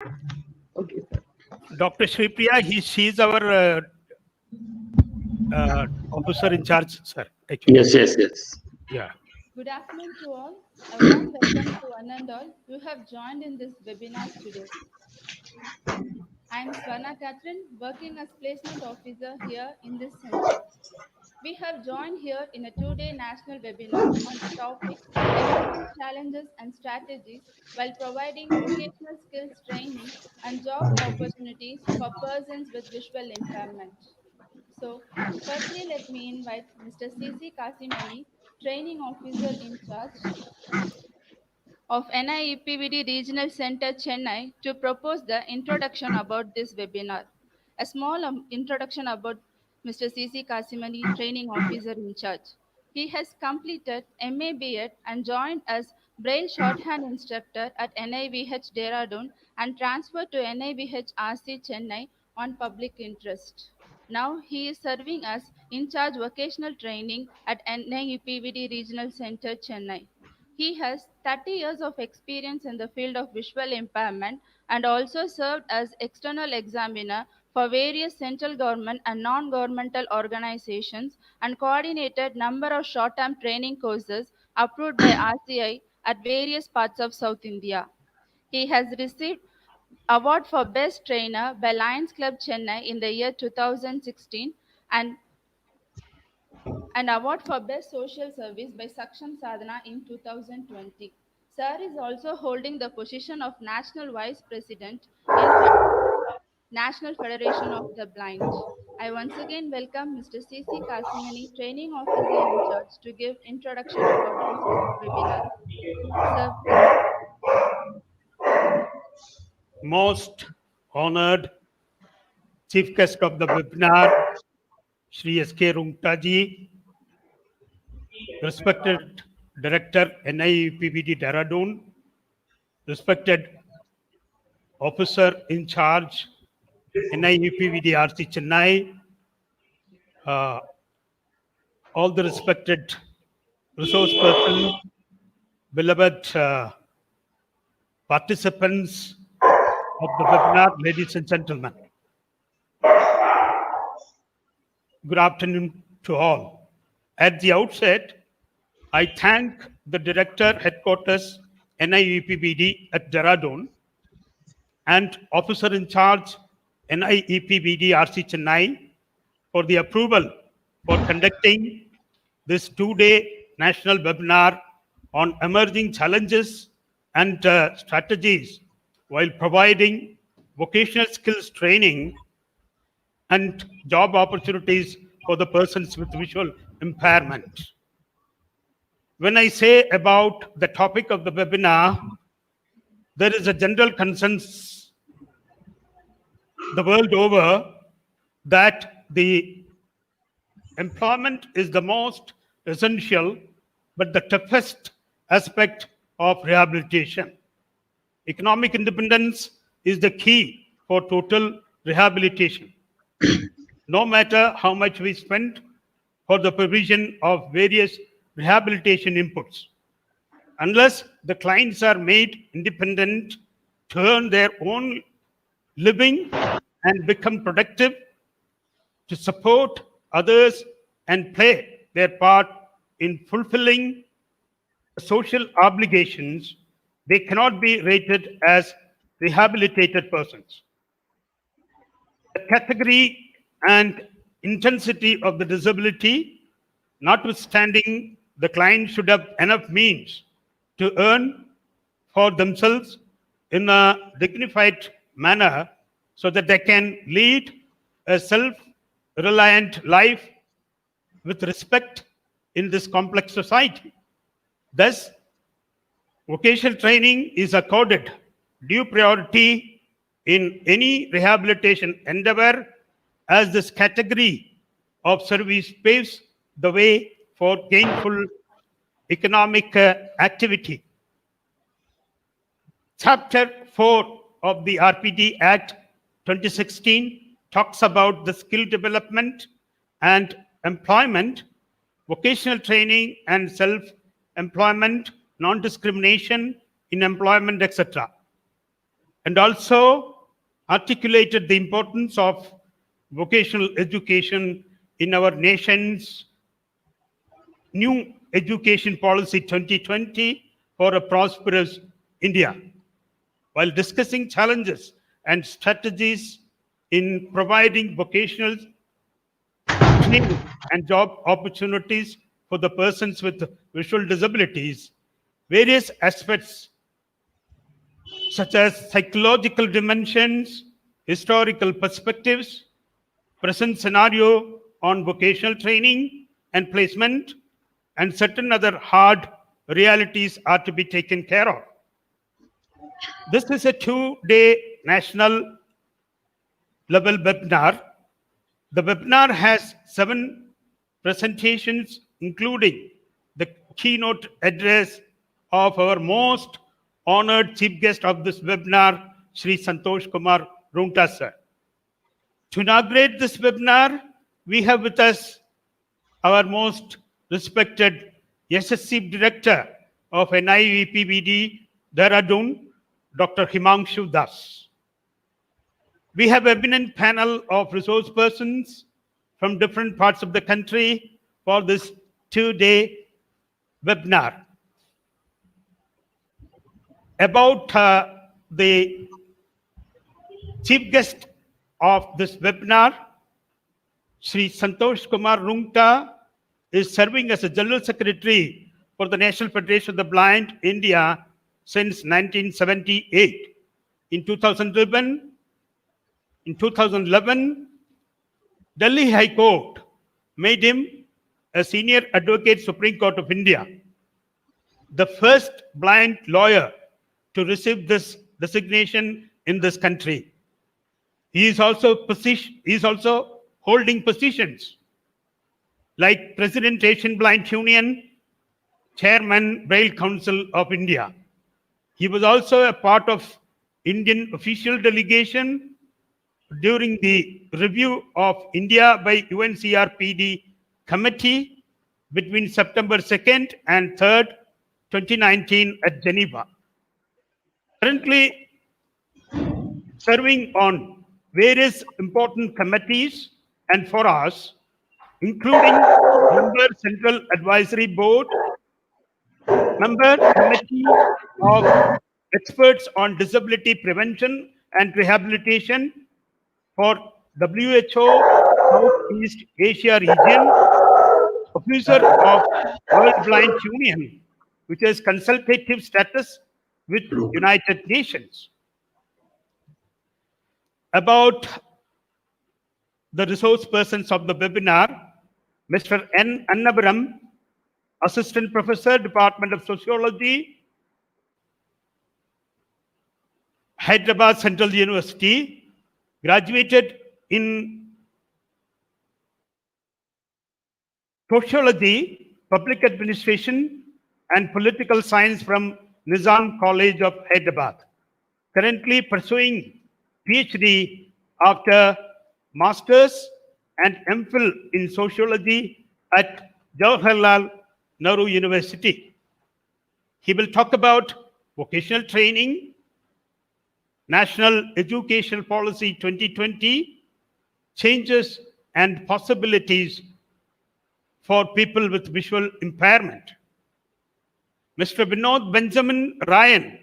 Okay, sir. Dr. Shripriya, she is our officer in charge, sir. Actually. Yes. Yeah. Good afternoon to all. A warm welcome to one and all who have joined in this webinar today. I am Swarna Catherine, working as placement officer here in this center. We have joined here in a two-day national webinar on the topic Emerging Challenges and Strategies while providing vocational skills training and job opportunities for persons with visual impairment. So, firstly, let me invite Mr. C.C. Kasimani, Training Officer in Charge of NIEPVD Regional Center, Chennai, to propose the introduction about this webinar. A small introduction about Mr. C.C. Kasimani, Training Officer in Charge. He has completed MA B.Ed and joined as Braille Shorthand Instructor at NIVH Dehradun and transferred to NIVH RC Chennai on public interest. Now he is serving as in charge vocational training at NIEPVD Regional Center, Chennai. He has 30 years of experience in the field of visual impairment and also served as external examiner for various central government and non-governmental organizations and coordinated number of short-term training courses approved by RCI at various parts of South India. He has received award for Best Trainer by Lions Club Chennai in the year 2016 and an award for Best Social Service by Saksham Sadhana in 2020. Sir is also holding the position of National Vice President in National Federation of the Blind. I once again welcome Mr. C.C. Kasimani, Training Officer in Charge, to give introduction about this webinar. Sir, please. Most honored chief guest of the webinar, Shri S.K. Rungtaji, respected Director, NIEPVD Dehradun, respected Officer in Charge, NIEPVD RC Chennai, all the respected resource persons, beloved participants of the webinar, ladies and gentlemen. Good afternoon to all. At the outset, I thank the Director, Headquarters, NIEPVD at Dehradun, and Officer in Charge, NIEPVD RC Chennai, for the approval for conducting this two-day national webinar on emerging challenges and strategies while providing vocational skills training and job opportunities for the persons with visual impairment. When I say about the topic of the webinar, there is a general consensus the world over that the employment is the most essential but the toughest aspect of rehabilitation. Economic independence is the key for total rehabilitation. No matter how much we spend for the provision of various rehabilitation inputs, unless the clients are made independent to earn their own living and become productive, to support others and play their part in fulfilling social obligations, they cannot be rated as rehabilitated persons. The category and intensity of the disability, notwithstanding, the client should have enough means to earn for themselves in a dignified manner so that they can lead a self-reliant life with respect in this complex society. Thus, vocational training is accorded due priority in any rehabilitation endeavor, as this category of service paves the way for gainful economic activity. Chapter 4 of the RPD Act 2016 talks about the skill development and employment, vocational training and self-employment, non-discrimination in employment, etc. and also articulated the importance of vocational education in our nation's new education policy 2020 for a prosperous India. While discussing challenges and strategies in providing vocational training and job opportunities for the persons with visual disabilities, various aspects such as psychological dimensions, historical perspectives, present scenario on vocational training and placement, and certain other hard realities are to be taken care of. This is a 2-day national level webinar. The webinar has 7 presentations, including the keynote address of our most honored chief guest of this webinar, Shri Santosh Kumar Runta sir. To inaugurate this webinar, we have with us our most respected SSC Director of NIEPBD Dehradun, Dr. Himanshu Das. We have an eminent panel of resource persons from different parts of the country for this 2-day webinar. About the chief guest of this webinar, Sri Santosh Kumar Rungta is serving as a General Secretary for the National Federation of the Blind India since 1978. In 2011, Delhi High Court made him a senior advocate, Supreme Court of India, the first blind lawyer to receive this designation in this country. He is also holding positions like President Asian Blind Union, Chairman Braille Council of India. He was also a part of Indian official delegation during the review of India by UNCRPD committee between September 2nd and 3rd, 2019 at Geneva. Currently serving on various important committees and forums, including member Central Advisory Board, member Committee of Experts on Disability Prevention and Rehabilitation for WHO Southeast Asia region, officer of World Blind Union, which has consultative status with United Nations. About the resource persons of the webinar, Mr. N. Annabaram, Assistant Professor, Department of Sociology, Hyderabad Central University, graduated in Sociology, Public Administration, and Political Science from Nizam College of Hyderabad. Currently pursuing PhD after Masters and MPhil in Sociology at Jawaharlal Nehru University. He will talk about vocational training, National Educational Policy 2020, changes and possibilities for people with visual impairment. Mr. Vinod Benjamin Ryan,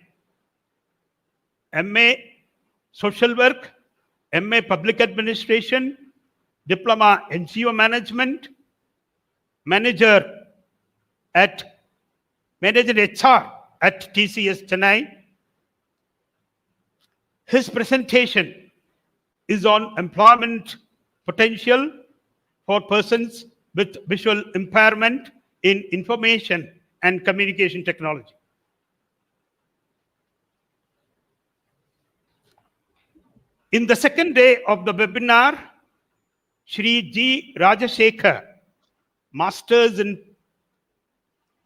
MA Social Work, MA Public Administration, Diploma NGO Management, Manager HR at TCS Chennai. His presentation is on employment potential for persons with visual impairment in information and communication technology. In the second day of the webinar, Shri G. Rajashekhar, Masters in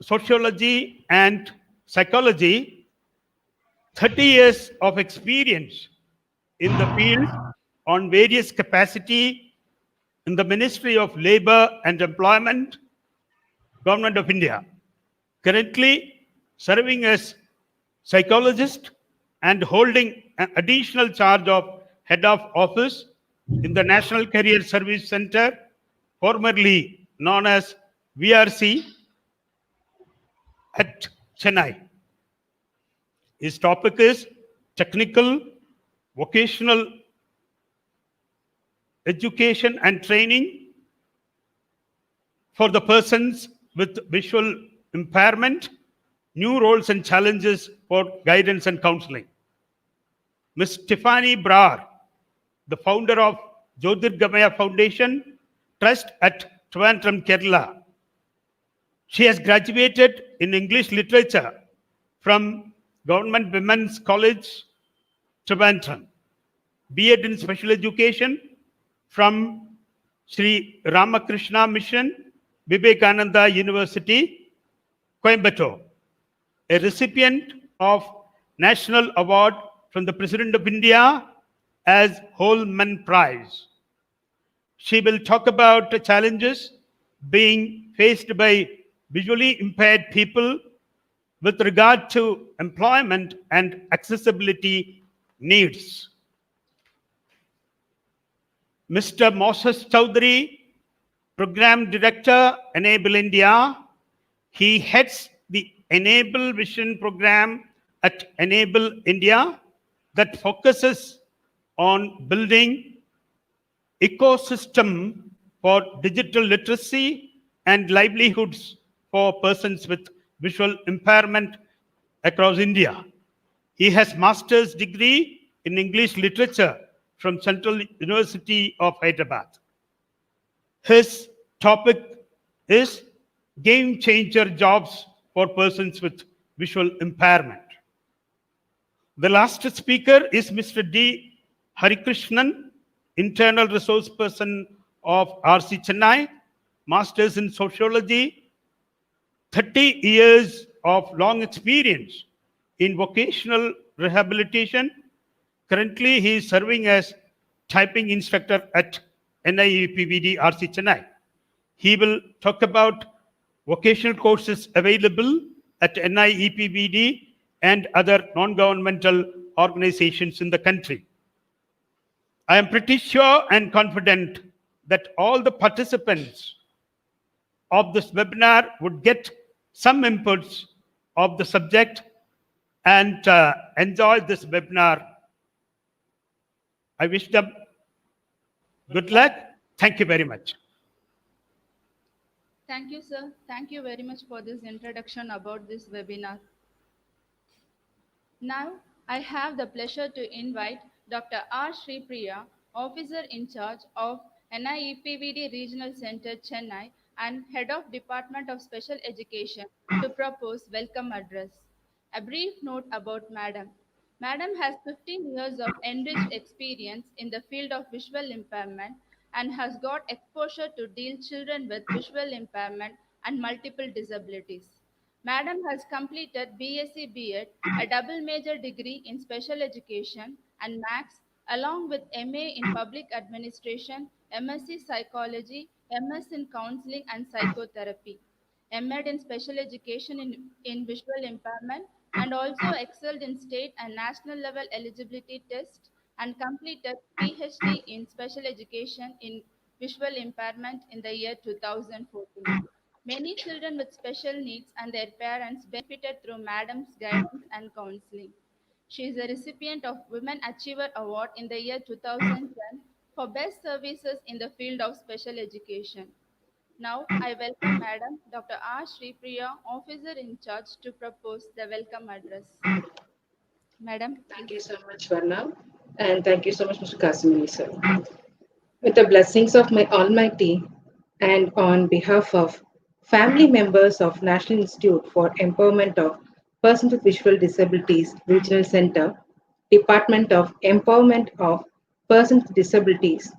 Sociology and Psychology, 30 years of experience in the field on various capacity in the Ministry of Labor and Employment, Government of India. Currently serving as psychologist and holding additional charge of Head of Office in the National Career Service Center, formerly known as VRC, at Chennai. His topic is technical, vocational education and training for the persons with visual impairment, new roles and challenges for guidance and counseling. Ms. Tiffany Brar, the founder of Jyotirgamaya Foundation Trust at Trivandrum, Kerala. She has graduated in English literature from Government Women's College, Trivandrum, B.Ed in Special Education from Sri Ramakrishna Mission, Vivekananda University, Coimbatore, a recipient of National Award from the President of India as Holman Prize. She will talk about the challenges being faced by visually impaired people with regard to employment and accessibility needs. Mr. Moses Chowdhury, Program Director, Enable India. He heads the Enable Vision program at Enable India that focuses on building ecosystem for digital literacy and livelihoods for persons with visual impairment across India. He has master's degree in English literature from Central University of Hyderabad. His topic is game changer jobs for persons with visual impairment. The last speaker is Mr. D. Harikrishnan, internal resource person of RC Chennai, masters in sociology, 30 years of long experience in vocational rehabilitation. Currently, he is serving as typing instructor at NIEPVD RC Chennai. He will talk about vocational courses available at NIEPVD and other non-governmental organizations in the country. I am pretty sure and confident that all the participants of this webinar would get some inputs of the subject and enjoy this webinar. I wish them good luck. Thank you very much. Thank you, sir. Thank you very much for this introduction about this webinar. Now, I have the pleasure to invite Dr. R. Sripriya, Officer in charge of NIEPVD Regional Center, Chennai, and Head of Department of Special Education, to propose welcome address. A brief note about Madam. Madam has 15 years of enriched experience in the field of visual impairment and has got exposure to deal children with visual impairment and multiple disabilities. Madam has completed BSc B.Ed, a double major degree in special education and Maths, along with MA in public administration, MSc psychology, MS in counseling and psychotherapy, MEd in special education in visual impairment, and also excelled in state and national level eligibility tests and completed PhD in special education in visual impairment in the year 2014. Many children with special needs and their parents benefited through Madam's guidance and counseling. She is a recipient of Women Achiever Award in the year 2010 for best services in the field of special education. Now, I welcome Madam Dr. R. Sripriya, Officer in charge, to propose the welcome address. Madam, Thank please. you so much, Varna, and thank you so much, Mr. Kasimili, sir. With the blessings of my Almighty, and on behalf of family members of National Institute for Empowerment of Persons with Visual Disabilities Regional Center, Department of Empowerment of Persons with Disabilities,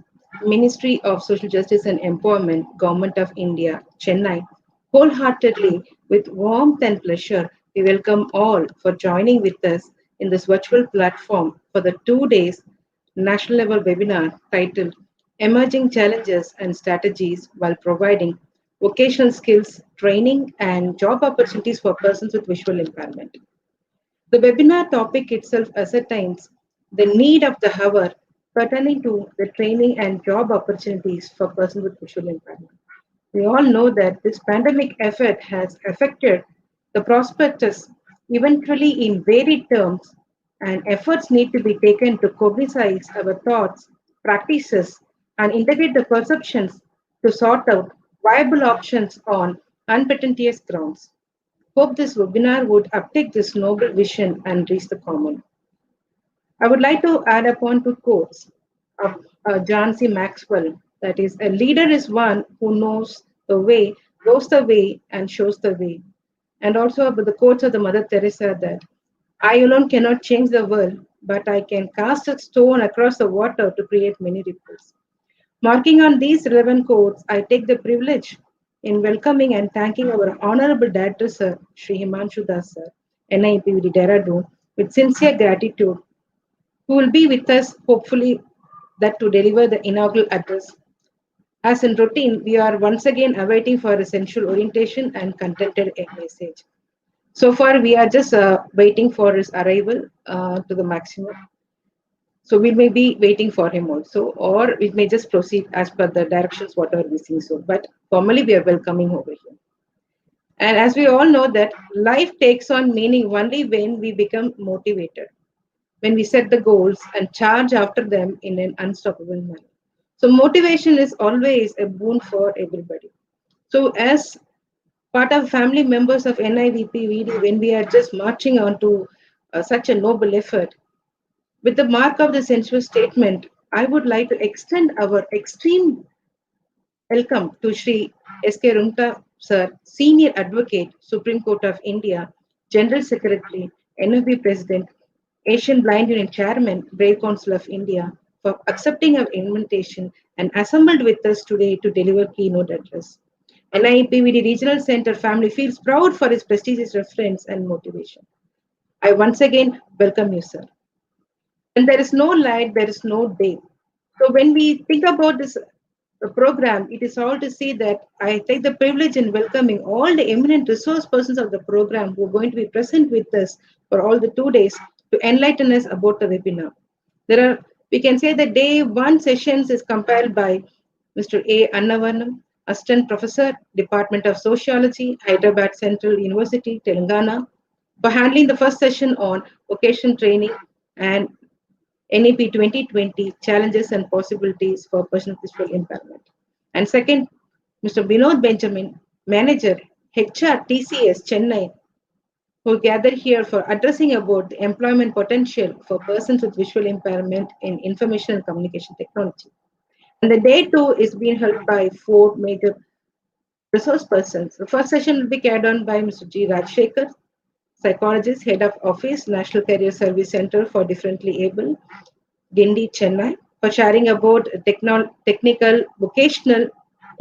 Ministry of Social Justice and Empowerment, Government of India, Chennai, wholeheartedly, with warmth and pleasure, we welcome all for joining with us in this virtual platform for the 2 days national level webinar titled Emerging Challenges and Strategies while Providing Vocational Skills, Training and Job Opportunities for Persons with Visual Impairment. The webinar topic itself ascertains the need of the hour pertaining to the training and job opportunities for persons with visual impairment. We all know that this pandemic effort has affected the prospectus eventually in varied terms, and efforts need to be taken to cognize our thoughts, practices, and integrate the perceptions to sort out viable options on unpretentious grounds. Hope this webinar would uptake this noble vision and reach the common. I would like to add upon two quotes of John C. Maxwell. That is, a leader is one who knows the way, goes the way, and shows the way. And also about the quotes of the Mother Teresa that I alone cannot change the world, but I can cast a stone across the water to create many ripples. Marking on these relevant quotes, I take the privilege in welcoming and thanking our Honorable Director Sir, Shri Himanshu Das Sir, NIPVD Dehradun, with sincere gratitude, who will be with us hopefully that to deliver the inaugural address. As in routine, we are once again awaiting for essential orientation and contented message. So far, we are just waiting for his arrival to the maximum. So we may be waiting for him also, or we may just proceed as per the directions whatever we see. So, but formally we are welcoming over here. And as we all know that life takes on meaning only when we become motivated, when we set the goals and charge after them in an unstoppable manner. So motivation is always a boon for everybody. So as part of family members of NIVPVD, when we are just marching on to such a noble effort, with the mark of the sensuous statement, I would like to extend our extreme welcome to Shri S.K. Rumta Sir, Senior Advocate, Supreme Court of India, General Secretary, NFB President, Asian Blind Union Chairman, Braille Council of India, for accepting our invitation and assembled with us today to deliver keynote address. NIPVD Regional Center family feels proud for its prestigious reference and motivation. I once again welcome you, sir. When there is no light, there is no day. So when we think about this program, it is all to see that I take the privilege in welcoming all the eminent resource persons of the program who are going to be present with us for all the 2 days to enlighten us about the webinar. There are, we can say the day one sessions is compiled by Mr. A. Annavarnam, Assistant Professor, Department of Sociology, Hyderabad Central University, Telangana, for handling the first session on vocational training and NEP 2020 Challenges and Possibilities for Persons with Visual Impairment. And second, Mr. Vinod Benjamin, Manager, HR TCS Chennai, who gathered here for addressing about the employment potential for persons with visual impairment in information and communication technology. And the day two is being held by four major resource persons. The first session will be carried on by Mr. G. Rajshekhar, psychologist, head of office, National Career Service Center for Differently Able, Gindi, Chennai, for sharing about technical, vocational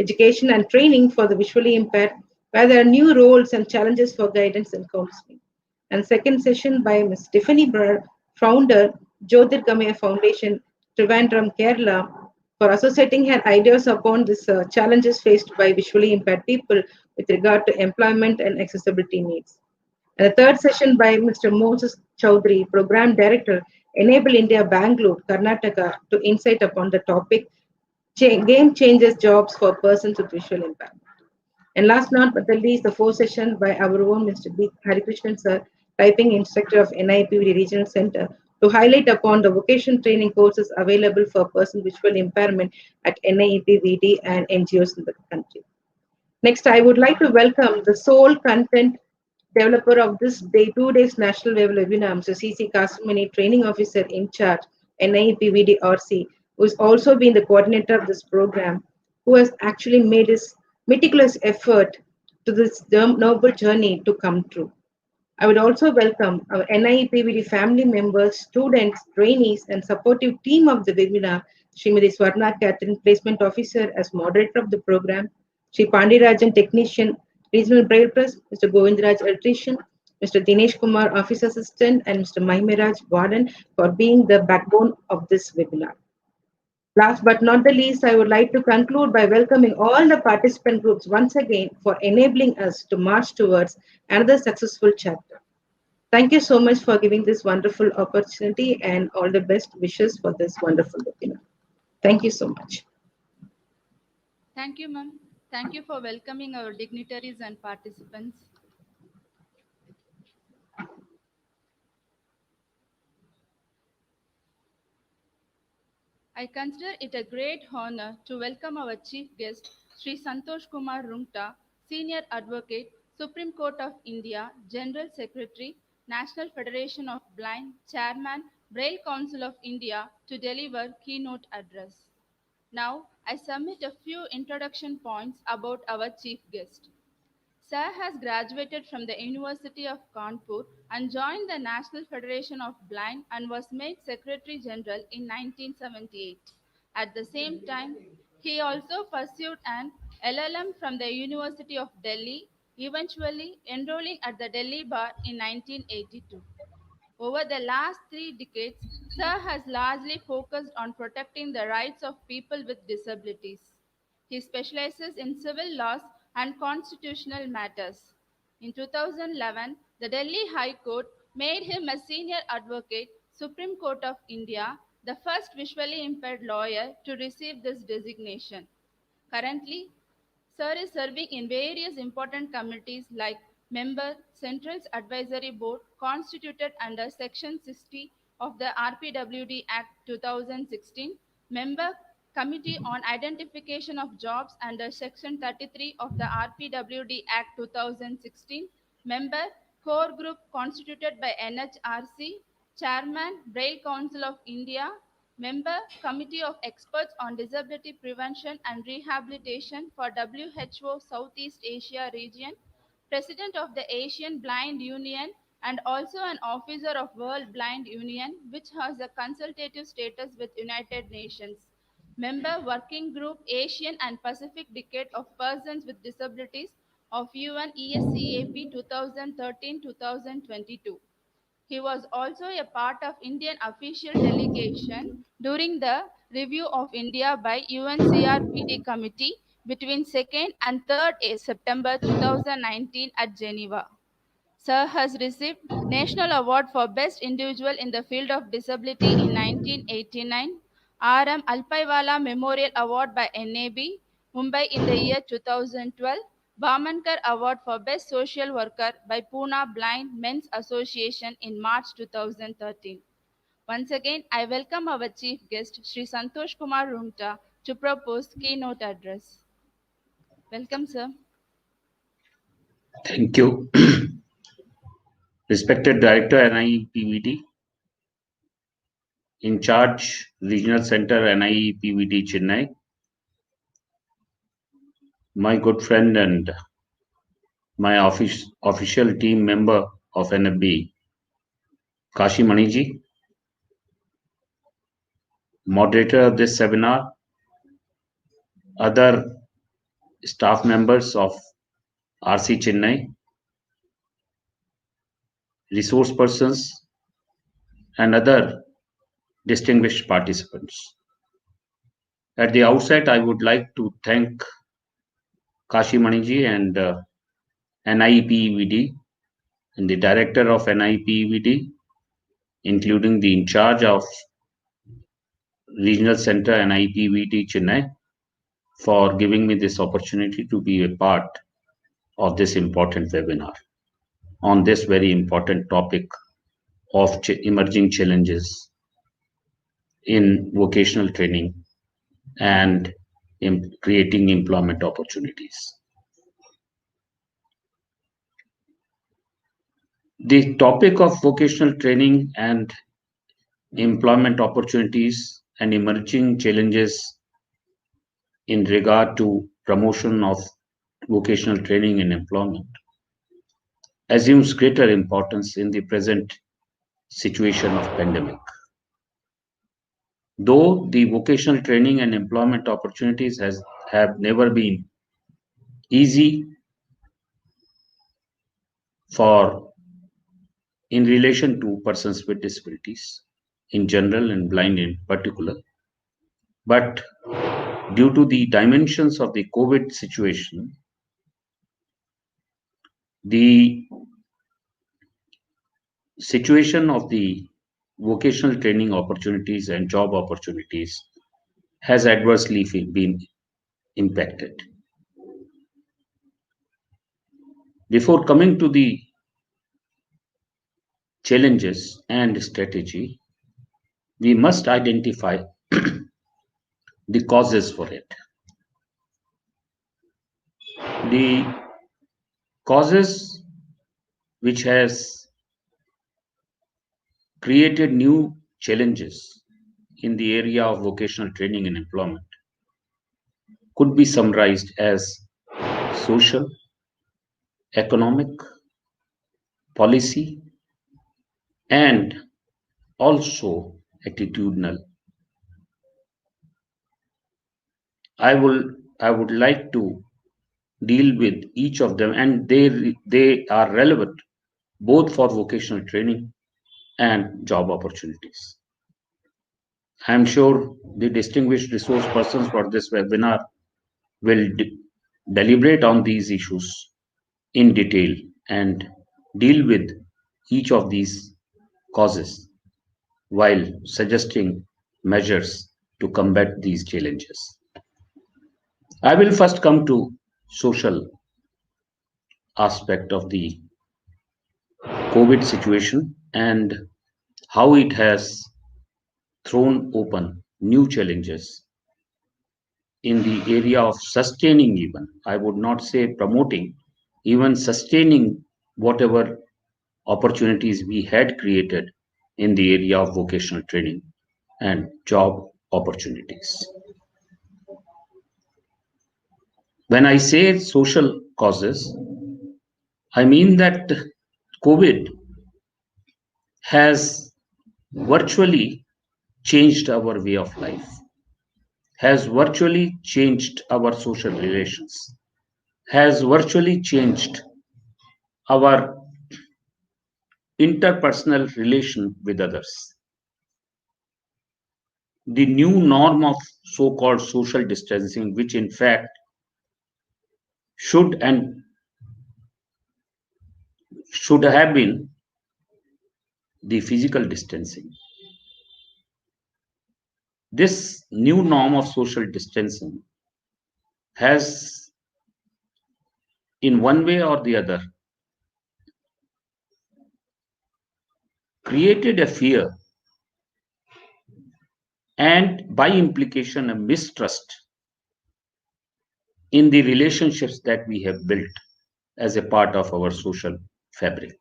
education and training for the visually impaired, where there are new roles and challenges for guidance and counseling. And second session by Ms. Tiffany Brar, founder, Jyotirgamaya Foundation, Trivandrum, Kerala, for associating her ideas upon these challenges faced by visually impaired people with regard to employment and accessibility needs. And the third session by Mr. Moses Chowdhury, Program Director, Enable India Bangalore, Karnataka, to insight upon the topic, Game Changes Jobs for Persons with Visual Impairment. And last not but the least, the fourth session by our own Mr. B. Harikrishnan Sir, Typing Instructor of NIPVD Regional Center, to highlight upon the vocational training courses available for persons with visual impairment at NIPVD and NGOs in the country. Next, I would like to welcome the sole content developer of this day, 2 days national level webinar, Mr. C.C. Kasumani, Training Officer in Charge, NIPVD RC, who has also been the coordinator of this program, who has actually made his meticulous effort to this noble journey to come true. I would also welcome our NIPVD family members, students, trainees, and supportive team of the webinar, Srimati Swarna Catherine, Placement Officer as moderator of the program, Sri Pandirajan, Technician, Regional Braille Press, Mr. Govindraj, Electrician, Mr. Dinesh Kumar, Office Assistant, and Mr. Maimiraj, Warden, for being the backbone of this webinar. Last but not the least, I would like to conclude by welcoming all the participant groups once again for enabling us to march towards another successful chapter. Thank you so much for giving this wonderful opportunity and all the best wishes for this wonderful webinar. Thank you so much. Thank you, ma'am. Thank you for welcoming our dignitaries and participants. I consider it a great honor to welcome our chief guest, Sri Santosh Kumar Rungta, Senior Advocate, Supreme Court of India, General Secretary, National Federation of Blind, Chairman, Braille Council of India, to deliver keynote address. Now, I submit a few introduction points about our chief guest. Sir has graduated from the University of Kanpur and joined the National Federation of Blind and was made Secretary General in 1978. At the same time, he also pursued an LLM from the University of Delhi, eventually enrolling at the Delhi Bar in 1982. Over the last 3 decades, Sir has largely focused on protecting the rights of people with disabilities. He specializes in civil laws and constitutional matters. In 2011, the Delhi High Court made him a senior advocate, Supreme Court of India, the first visually impaired lawyer to receive this designation. Currently, Sir is serving in various important committees like member Central's Advisory Board constituted under Section 60 of the RPWD Act 2016, member Committee on Identification of Jobs under Section 33 of the RPWD Act 2016, member Core Group constituted by NHRC, Chairman Braille Council of India, member Committee of Experts on Disability Prevention and Rehabilitation for WHO Southeast Asia region, President of the Asian Blind Union, and also an officer of World Blind Union, which has a consultative status with United Nations. Member Working Group Asian and Pacific Decade of Persons with Disabilities of UN ESCAP 2013-2022. He was also a part of Indian official delegation during the review of India by UNCRPD committee between 2nd and 3rd September 2019 at Geneva. Sir has received National Award for Best Individual in the Field of Disability in 1989, R.M. Alpaiwala Memorial Award by NAB, Mumbai in the year 2012, Bamankar Award for Best Social Worker by Pune Blind Men's Association in March 2013. Once again, I welcome our chief guest, Sri Santosh Kumar Rungta, to propose keynote address. Welcome, sir. Thank you. Respected Director NIEPVD, in charge Regional Center NIEPVD Chennai, my good friend and my official team member of NFB, Kashi Maniji, moderator of this seminar, other staff members of RC Chennai, resource persons, and other distinguished participants. At the outset, I would like to thank Kashi Maniji and NIEPVD and the director of NIEPVD, including the in charge of Regional Center NIEPVD Chennai, for giving me this opportunity to be a part of this important webinar on this very important topic of emerging challenges in vocational training and in creating employment opportunities. The topic of vocational training and employment opportunities and emerging challenges in regard to promotion of vocational training and employment assumes greater importance in the present situation of pandemic. Though the vocational training and employment opportunities have never been easy for in relation to persons with disabilities in general and blind in particular, but due to the dimensions of the COVID situation, the situation of the vocational training opportunities and job opportunities has adversely been impacted. Before coming to the challenges and strategy, we must identify the causes for it. The causes which has created new challenges in the area of vocational training and employment could be summarized as social, economic, policy, and also attitudinal. I would like to deal with each of them, and they are relevant both for vocational training and job opportunities. I am sure the distinguished resource persons for this webinar will deliberate on these issues in detail and deal with each of these causes while suggesting measures to combat these challenges. I will first come to social aspect of the COVID situation and how it has thrown open new challenges in the area of sustaining, even I would not say promoting, even sustaining whatever opportunities we had created in the area of vocational training and job opportunities. When I say social causes, I mean that COVID has virtually changed our way of life, has virtually changed our social relations, has virtually changed our interpersonal relation with others. The new norm of so-called social distancing, which in fact should have been the physical distancing. This new norm of social distancing has, in one way or the other, created a fear and by implication a mistrust in the relationships that we have built as a part of our social fabric.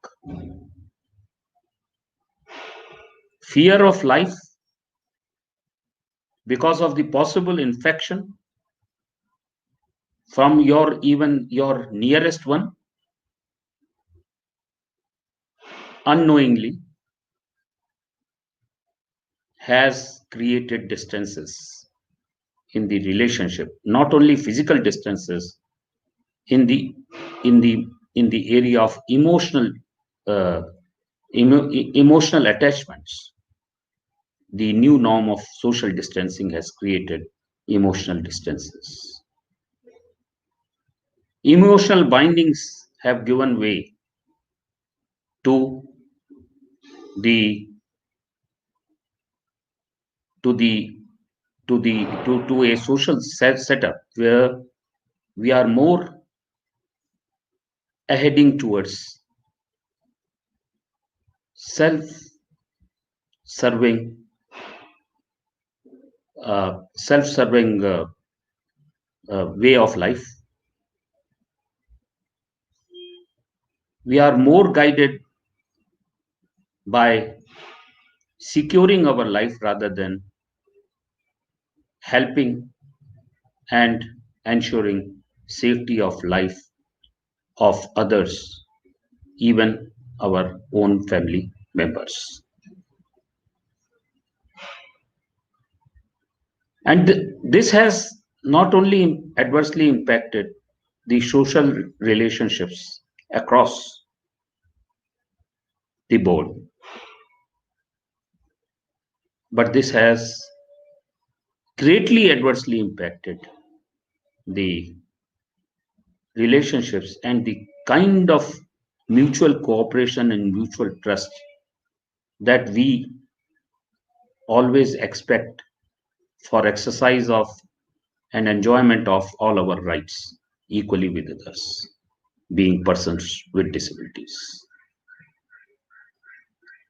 Fear of life because of the possible infection from even your nearest one, unknowingly has created distances in the relationship, not only physical distances, in the area of emotional emotional attachments. The new norm of social distancing has created emotional distances. Emotional bindings have given way to the to a social setup where we are more heading towards self-serving way of life. We are more guided by securing our life rather than helping and ensuring safety of life of others, even our own family members. And this has not only adversely impacted the social relationships across the board, but this has greatly adversely impacted the relationships and the kind of mutual cooperation and mutual trust that we always expect for exercise of and enjoyment of all our rights equally with others, being persons with disabilities.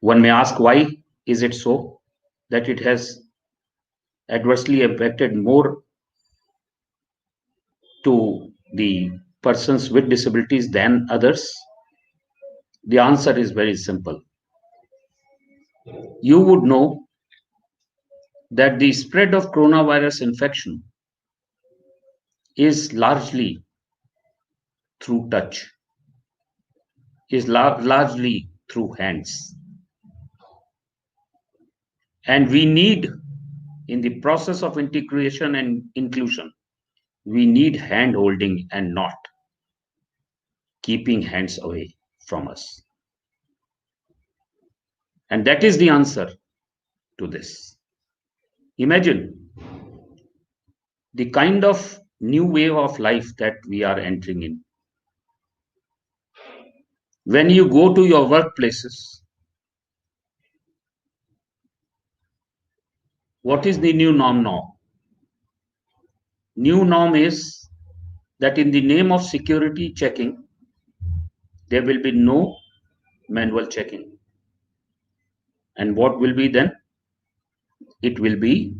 One may ask, why is it so that it has adversely impacted more to the persons with disabilities than others? The answer is very simple. You would know that the spread of coronavirus infection is largely through touch, is largely through hands. And we need, in the process of integration and inclusion, we need hand holding and not keeping hands away from us. And that is the answer to this. Imagine the kind of new wave of life that we are entering in. When you go to your workplaces, what is the new norm now? New norm is that in the name of security checking, there will be no manual checking. And what will be then? It will be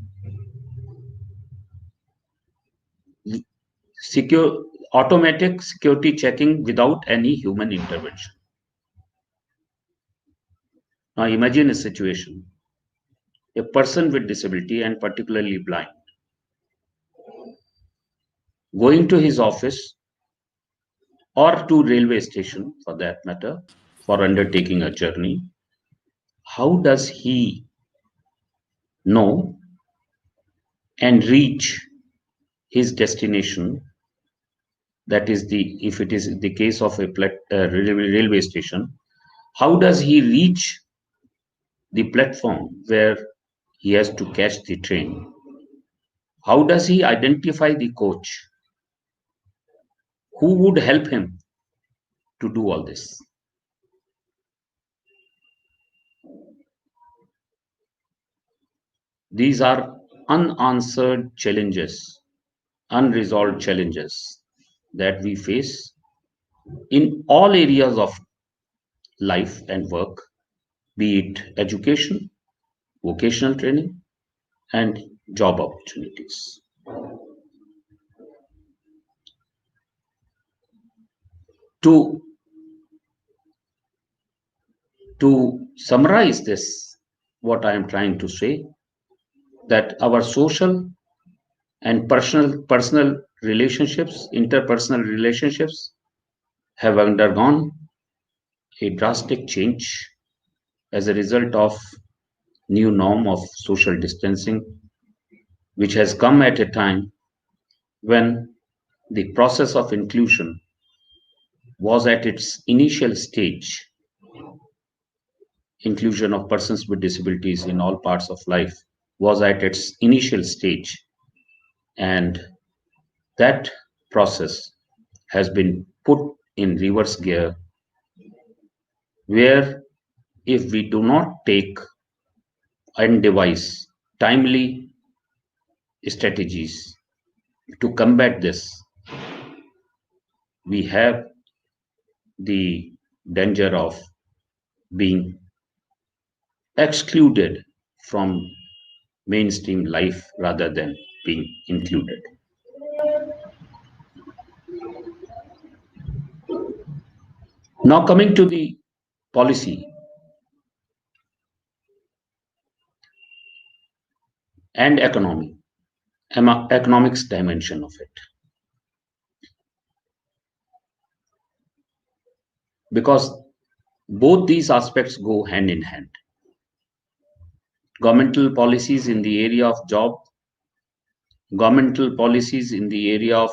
secure automatic security checking without any human intervention. Now imagine a situation, a person with disability and particularly blind, going to his office or to railway station for that matter, for undertaking a journey. How does he know and reach his destination? That is if it is the case of a railway station, how does he reach the platform where he has to catch the train? How does he identify the coach? Who would help him to do all this? These are unanswered challenges, unresolved challenges that we face in all areas of life and work, be it education, vocational training, and job opportunities. To summarize this, what I am trying to say, that our social and personal relationships, interpersonal relationships, have undergone a drastic change as a result of new norm of social distancing, which has come at a time when the process of inclusion was at its initial stage. Inclusion of persons with disabilities in all parts of life was at its initial stage, and that process has been put in reverse gear, where if we do not take and devise timely strategies to combat this, we have the danger of being excluded from mainstream life rather than being included. Now coming to the policy and economics dimension of it. Because both these aspects go hand in hand. Governmental policies in the area of job, governmental policies in the area of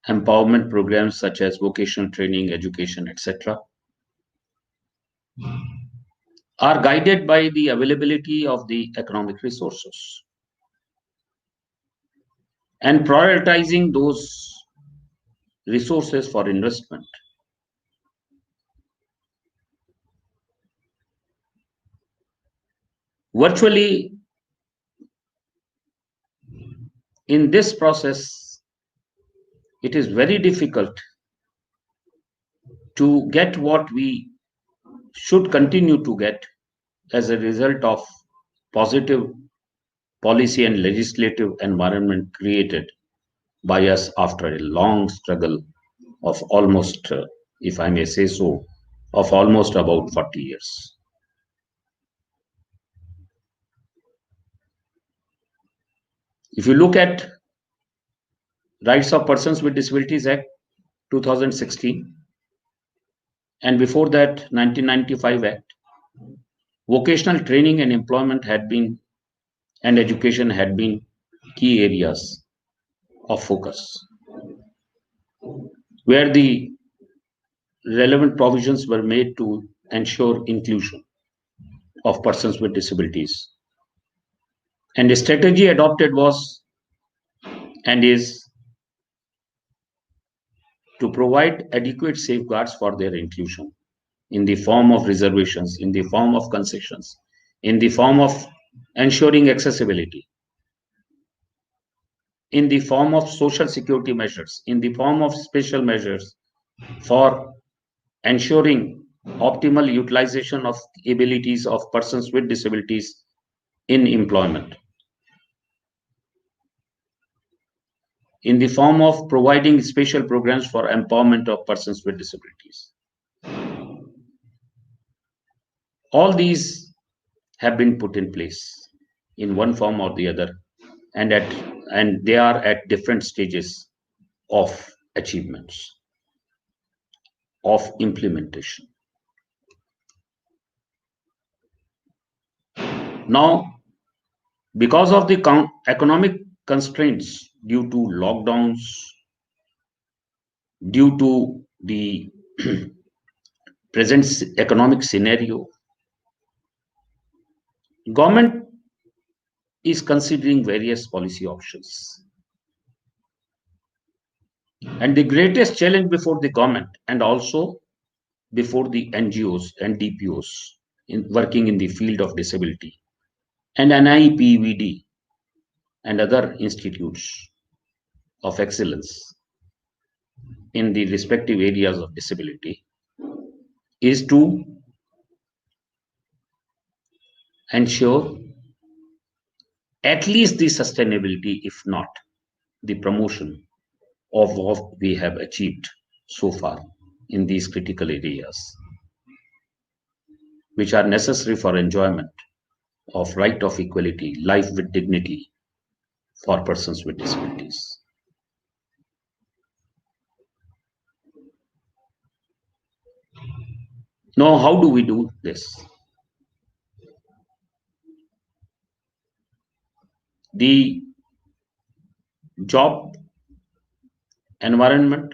empowerment programs such as vocational training, education, etc., are guided by the availability of the economic resources and prioritizing those resources for investment. Virtually, in this process, it is very difficult to get what we should continue to get as a result of positive policy and legislative environment created by us after a long struggle of almost, if I may say so, of almost about 40 years. If you look at Rights of Persons with Disabilities Act 2016, and before that 1995 Act, vocational training and employment had been, and education had been key areas of focus, where the relevant provisions were made to ensure inclusion of persons with disabilities. And the strategy adopted was and is to provide adequate safeguards for their inclusion in the form of reservations, in the form of concessions, in the form of ensuring accessibility, in the form of social security measures, in the form of special measures for ensuring optimal utilization of abilities of persons with disabilities in employment, in the form of providing special programs for empowerment of persons with disabilities. All these have been put in place in one form or the other, and they are at different stages of achievements, of implementation. Now, because of the economic constraints due to lockdowns, due to the present economic scenario, government is considering various policy options. And the greatest challenge before the government and also before the NGOs and DPOs working in the field of disability and NIPVD and other institutes of excellence in the respective areas of disability is to ensure at least the sustainability, if not the promotion of what we have achieved so far in these critical areas, which are necessary for enjoyment of right of equality, life with dignity for persons with disabilities. Now, how do we do this? The job environment,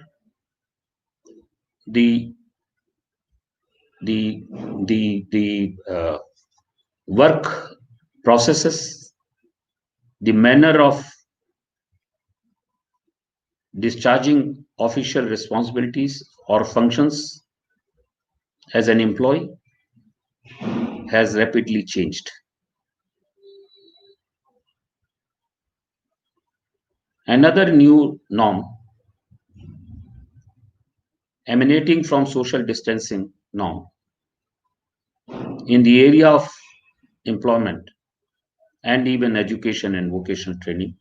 the work processes, the manner of discharging official responsibilities or functions as an employee has rapidly changed. Another new norm emanating from social distancing norm in the area of employment and even education and vocational training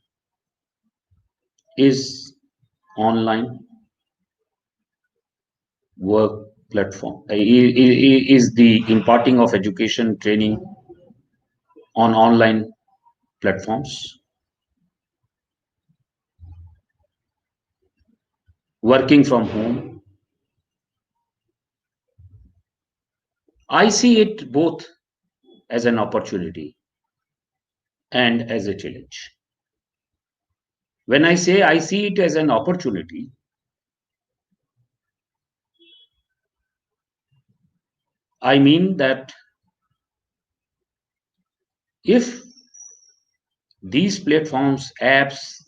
is online work platform, is the imparting of education training on online platforms, working from home. I see it both as an opportunity and as a challenge. When I say I see it as an opportunity, I mean that if these platforms, apps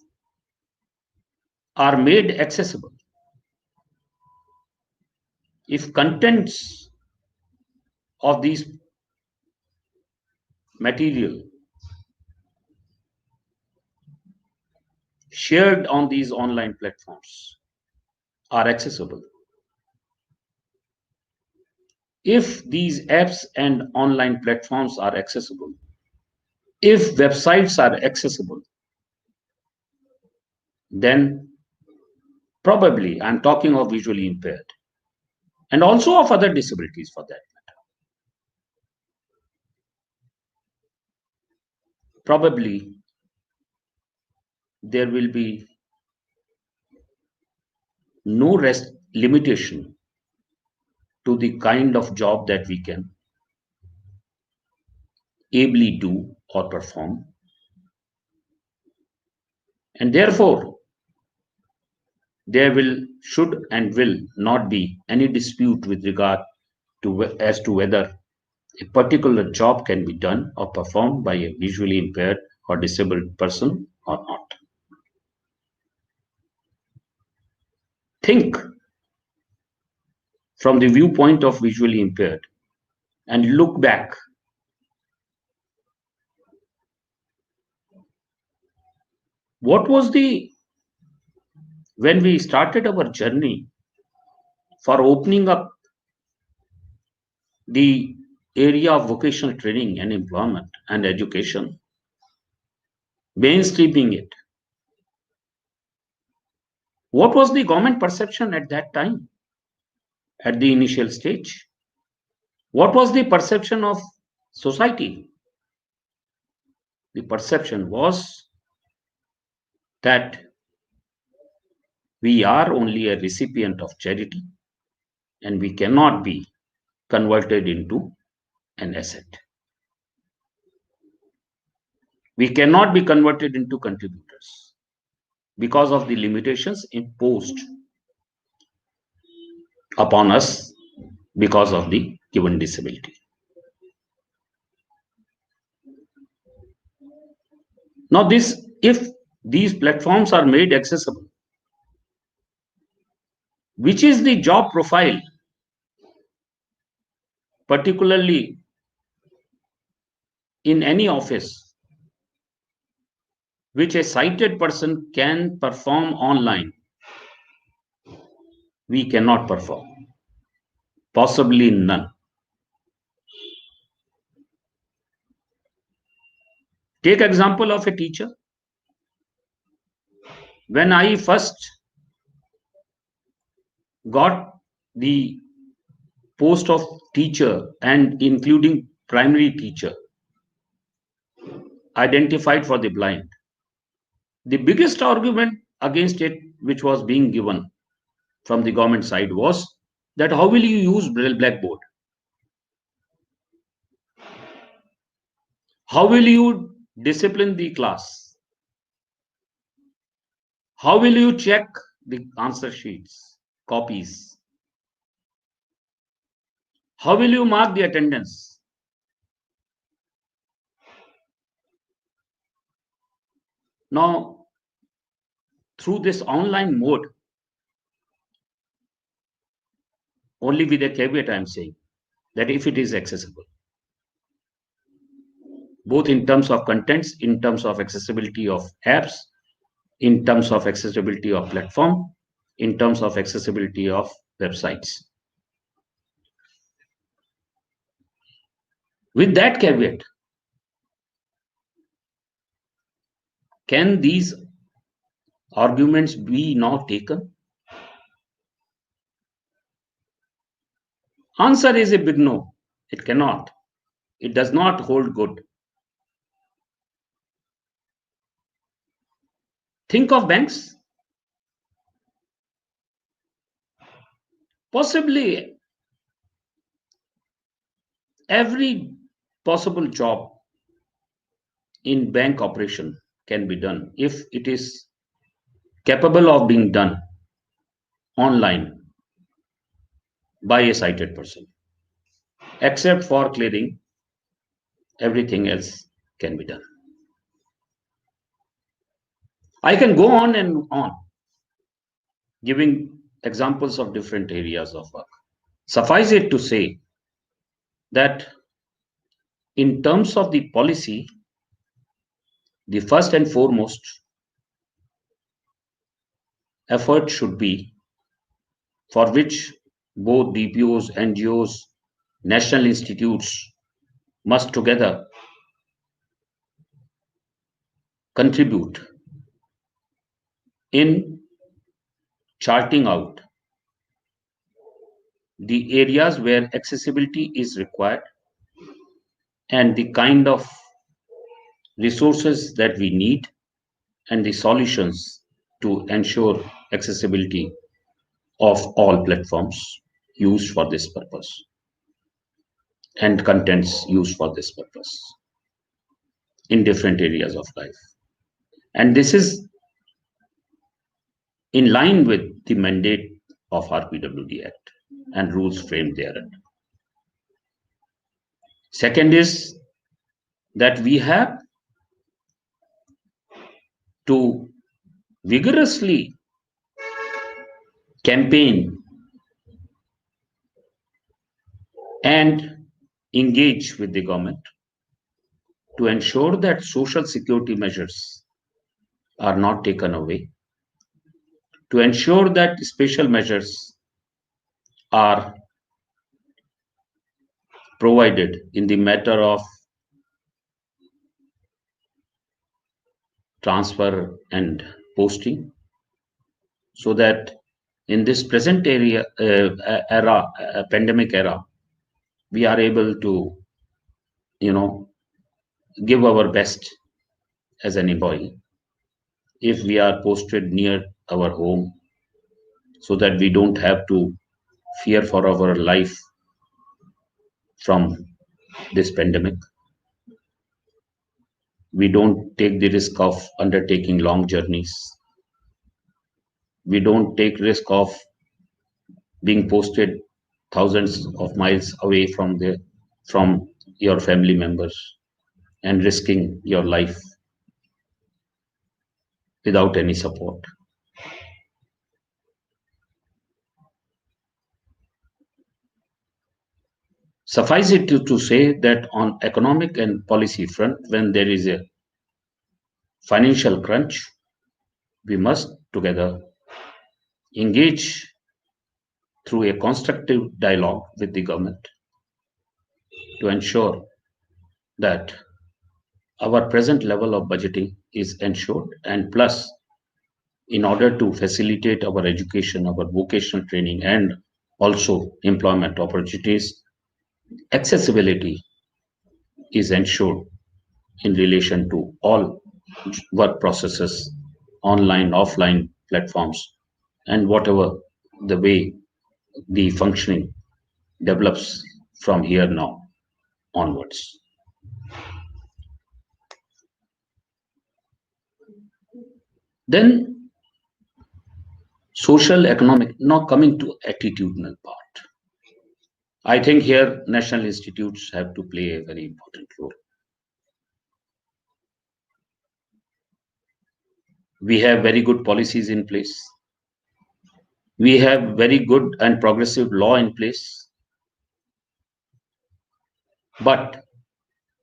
are made accessible, if contents of these material shared on these online platforms are accessible, if these apps and online platforms are accessible, if websites are accessible, then probably, I'm talking of visually impaired and also of other disabilities for that matter, probably there will be no limitation to the kind of job that we can ably do or perform. And therefore, there should and will not be any dispute with regard to as to whether a particular job can be done or performed by a visually impaired or disabled person or not. Think from the viewpoint of visually impaired and look back. What was when we started our journey for opening up the area of vocational training and employment and education, mainstreaming it? What was the government perception at that time, at the initial stage? What was the perception of society? The perception was that we are only a recipient of charity and we cannot be converted into an asset. We cannot be converted into contributors because of the limitations imposed upon us because of the given disability. Now, if these platforms are made accessible, which is the job profile, particularly in any office, which a sighted person can perform online, we cannot perform, possibly none. Take example of a teacher. When I first got the post of teacher and including primary teacher identified for the blind, the biggest argument against it which was being given from the government side was that how will you use blackboard? How will you discipline the class? How will you check the answer sheets, copies? How will you mark the attendance? Now, through this online mode, only with a caveat I'm saying, that if it is accessible, both in terms of contents, in terms of accessibility of apps, in terms of accessibility of platform, in terms of accessibility of websites. With that caveat, can these arguments be now taken? Answer is a big no. It cannot. It does not hold good. Think of banks. Possibly every possible job in bank operation can be done if it is capable of being done online by a sighted person. Except for clearing, everything else can be done. I can go on and on, giving examples of different areas of work. Suffice it to say that In terms of the policy, the first and foremost effort should be, for which both DPOs, NGOs, national institutes must together contribute in charting out the areas where accessibility is required and the kind of resources that we need and the solutions to ensure accessibility of all platforms used for this purpose and contents used for this purpose in different areas of life. And this is in line with the mandate of our PwD Act and rules framed therein. Second is that we have to vigorously campaign and engage with the government to ensure that social security measures are not taken away, to ensure that special measures are provided in the matter of transfer and posting, so that in this present pandemic era, we are able to, give our best as an employee if we are posted near our home, so that we don't have to fear for our life from this pandemic. We don't take the risk of undertaking long journeys. We don't take risk of being posted thousands of miles away from your family members and risking your life without any support. Suffice it to say that on economic and policy front, when there is a financial crunch, we must together engage through a constructive dialogue with the government to ensure that our present level of budgeting is ensured, and plus, in order to facilitate our education, our vocational training, and also employment opportunities, accessibility is ensured in relation to all work processes, online, offline platforms, and whatever the way the functioning develops from here now onwards. Then social economic, now coming to attitudinal part. I think here national institutes have to play a very important role. We have very good policies in place. We have very good and progressive law in place. But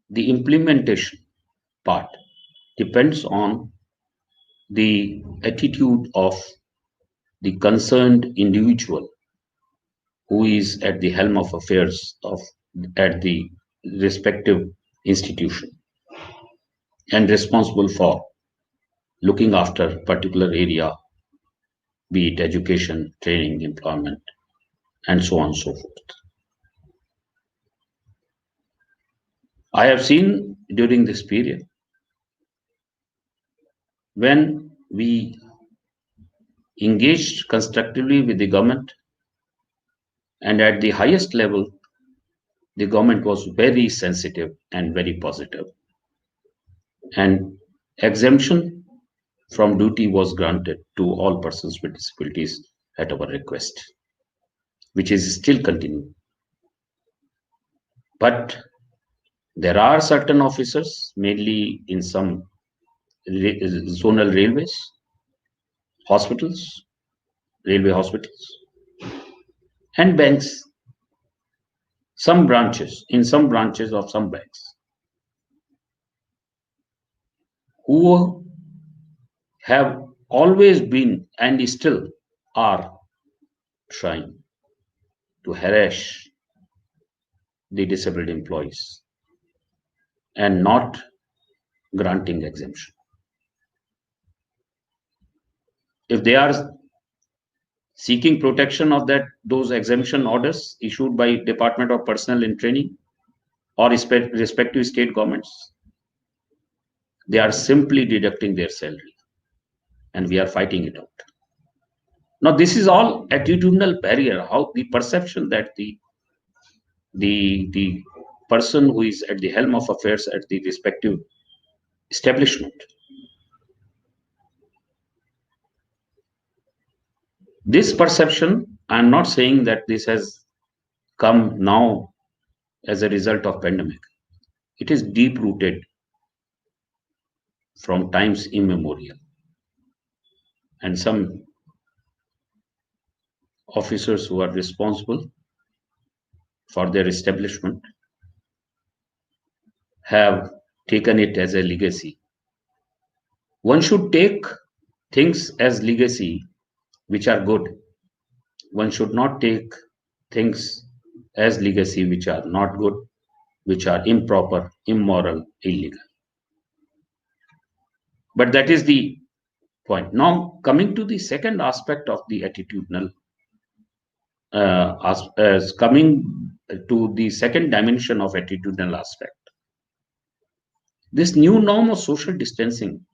the implementation part depends on the attitude of the concerned individual who is at the helm of affairs at the respective institution and responsible for looking after particular area, be it education, training, employment, and so on and so forth. I have seen during this period, when we engaged constructively with the government, and at the highest level, the government was very sensitive and very positive. And exemption from duty was granted to all persons with disabilities at our request, which is still continuing. But there are certain officers, mainly in some zonal railways, hospitals, railway hospitals, and banks, in some branches of some banks, who have always been and still are trying to harass the disabled employees and not granting exemption. If they are seeking protection of those exemption orders issued by Department of Personnel and Training or respective state governments, they are simply deducting their salary, and we are fighting it out. Now, this is all attitudinal barrier, how the perception that the person who is at the helm of affairs at the respective establishment, this perception, I'm not saying that this has come now as a result of pandemic. It is deep rooted from times immemorial, and some officers who are responsible for their establishment have taken it as a legacy. One should take things as legacy which are good. One should not take things as legacy which are not good, which are improper, immoral, illegal. But that is the point. Now, coming to the second aspect of the attitudinal, as coming to the second dimension of attitudinal aspect, this new norm of social distancing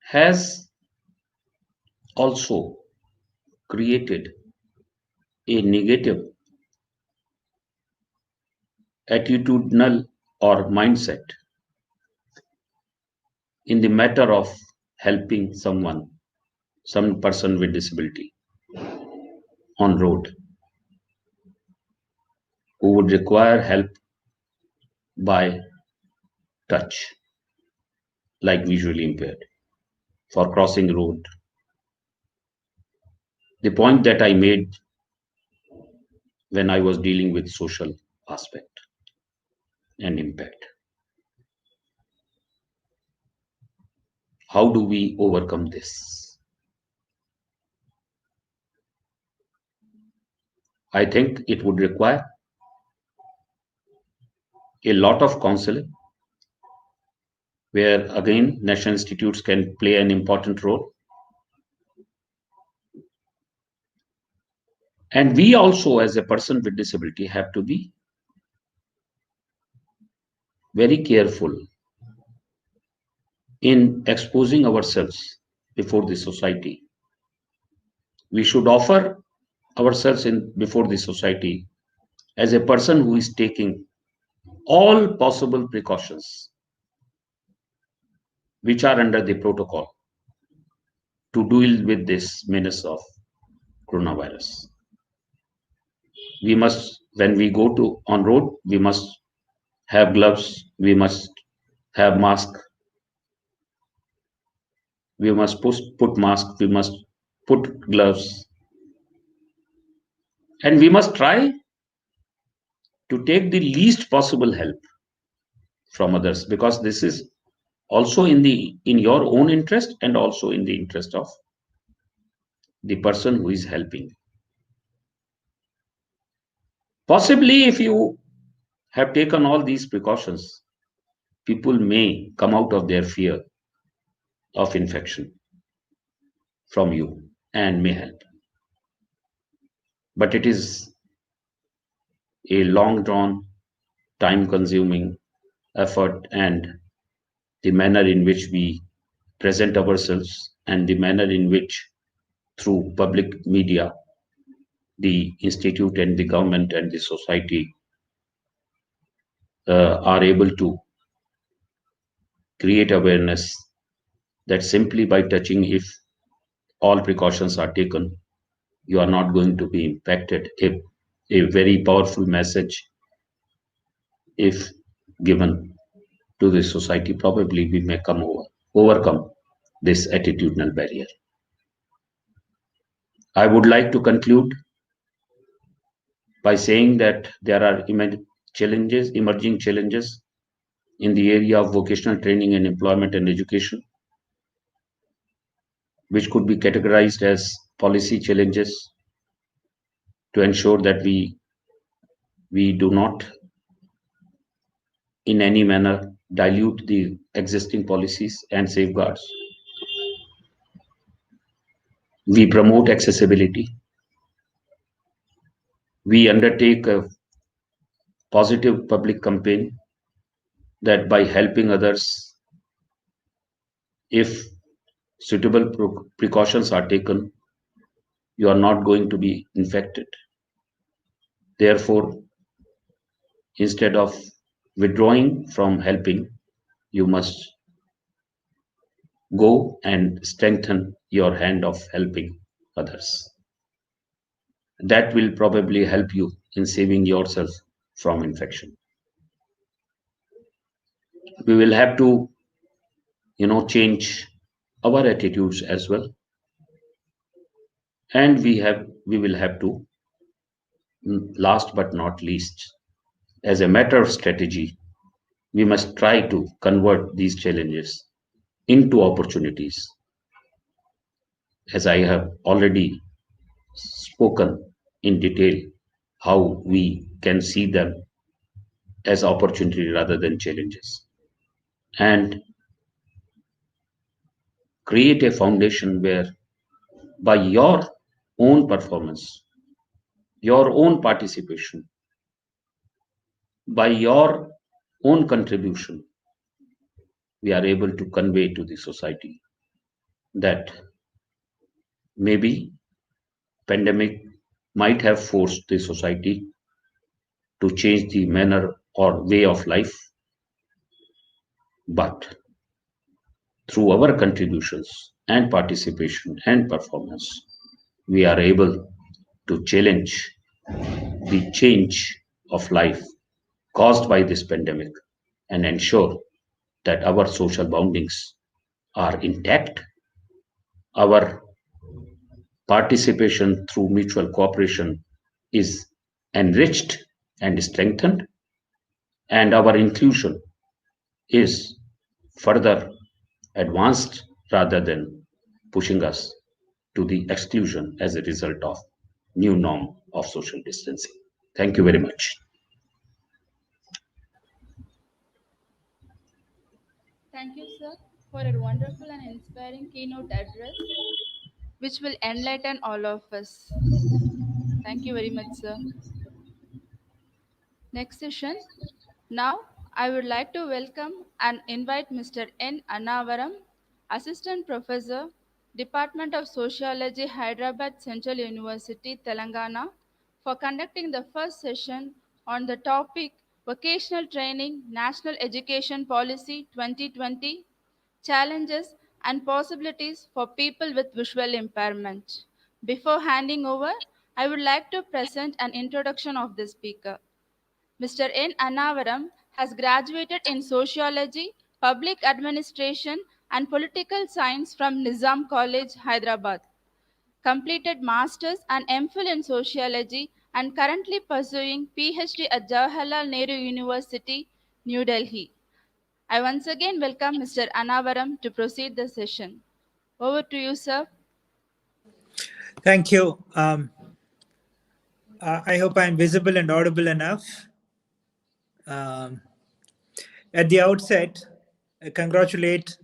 has also created a negative attitudinal or mindset in the matter of helping someone, some person with disability on road who would require help by touch, like visually impaired, for crossing road. The point that I made when I was dealing with social aspect and impact. How do we overcome this? I think it would require a lot of counseling, where again national institutes can play an important role. And we also, as a person with disability, have to be very careful in exposing ourselves before the society. We should offer ourselves before the society as a person who is taking all possible precautions which are under the protocol to deal with this menace of coronavirus. We must, when we go to on road, we must have gloves, we must have mask, we must put mask, we must put gloves, and we must try to take the least possible help from others, because this is also in your own interest and also in the interest of the person who is helping. Possibly, if you have taken all these precautions, people may come out of their fear of infection from you and may help. But it is a long drawn, time consuming effort, and the manner in which we present ourselves and the manner in which through public media the institute and the government and the society are able to create awareness that simply by touching, if all precautions are taken, you are not going to be impacted. A very powerful message, if given to the society, probably we may overcome this attitudinal barrier. I would like to conclude by saying that there are emerging challenges in the area of vocational training and employment and education, which could be categorized as policy challenges to ensure that we do not in any manner dilute the existing policies and safeguards. We promote accessibility. We undertake a positive public campaign that by helping others, if suitable precautions are taken, you are not going to be infected. Therefore, instead of withdrawing from helping, you must go and strengthen your hand of helping others. That will probably help you in saving yourself from infection. We will have to, change our attitudes as well. And we will have to, last but not least, as a matter of strategy, we must try to convert these challenges into opportunities. As I have already spoken in detail, how we can see them as opportunity rather than challenges, and create a foundation where by your own performance, your own participation, by your own contribution, we are able to convey to the society that maybe pandemic might have forced the society to change the manner or way of life, but through our contributions and participation and performance, we are able to challenge the change of life caused by this pandemic and ensure that our social boundings are intact, our participation through mutual cooperation is enriched and strengthened, and our inclusion is further advanced rather than pushing us to the exclusion as a result of new norm of social distancing. Thank you very much. Thank you, sir, for a wonderful and inspiring keynote address, which will enlighten all of us. Thank you very much, sir. Next session. Now, I would like to welcome and invite Mr. N. Annavaram, Assistant Professor, Department of Sociology, Hyderabad Central University, Telangana, for conducting the first session on the topic Vocational Training National Education Policy 2020 Challenges and Possibilities for People with Visual Impairment. Before handing over, I would like to present an introduction of the speaker. Mr. N. Annavaram has graduated in Sociology, Public Administration, and Political Science from Nizam College, Hyderabad. Completed Masters and MPhil in Sociology and currently pursuing PhD at Jawaharlal Nehru University, New Delhi. I once again welcome Mr. Annavaram to proceed the session. Over to you, sir. Thank you. I hope I'm visible and audible enough. At the outset, I congratulate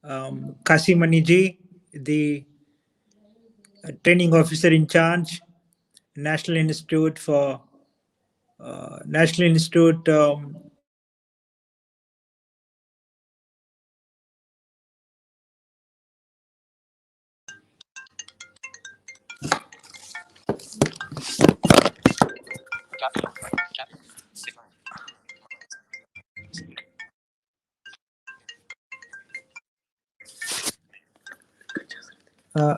Kasimaniji, the training officer in charge, National Institute for National Institute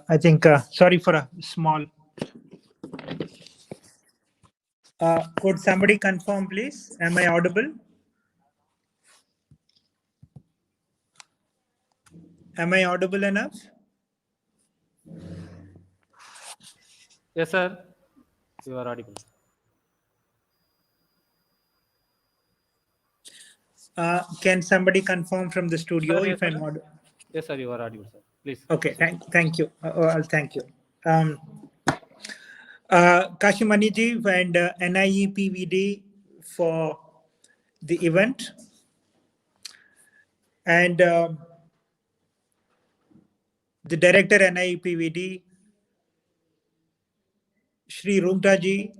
I think, sorry for a small. Could somebody confirm, please? Am I audible? Am I audible enough? Yes, sir. You are audible. Can somebody confirm from the studio Sir, if yes, I'm sir. audible? Yes, sir, you are audible, sir. Please Okay, proceed. thank you. Thank you. Kashimaniji and NIEPVD for the event. And the director NIEPVD, Shri Rumtaji,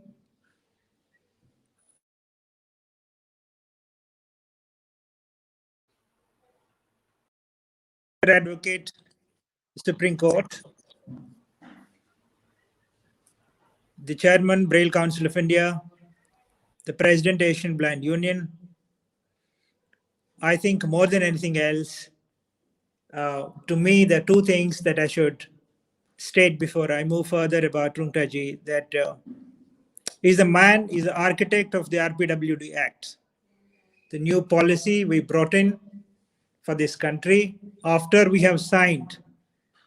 Advocate, Supreme Court, the Chairman, Braille Council of India, the President, Asian Blind Union. I think more than anything else, to me, there are two things that I should state before I move further about Rumtaji, that he's the man, he's the architect of the RPWD Act, the new policy we brought in for this country after we have signed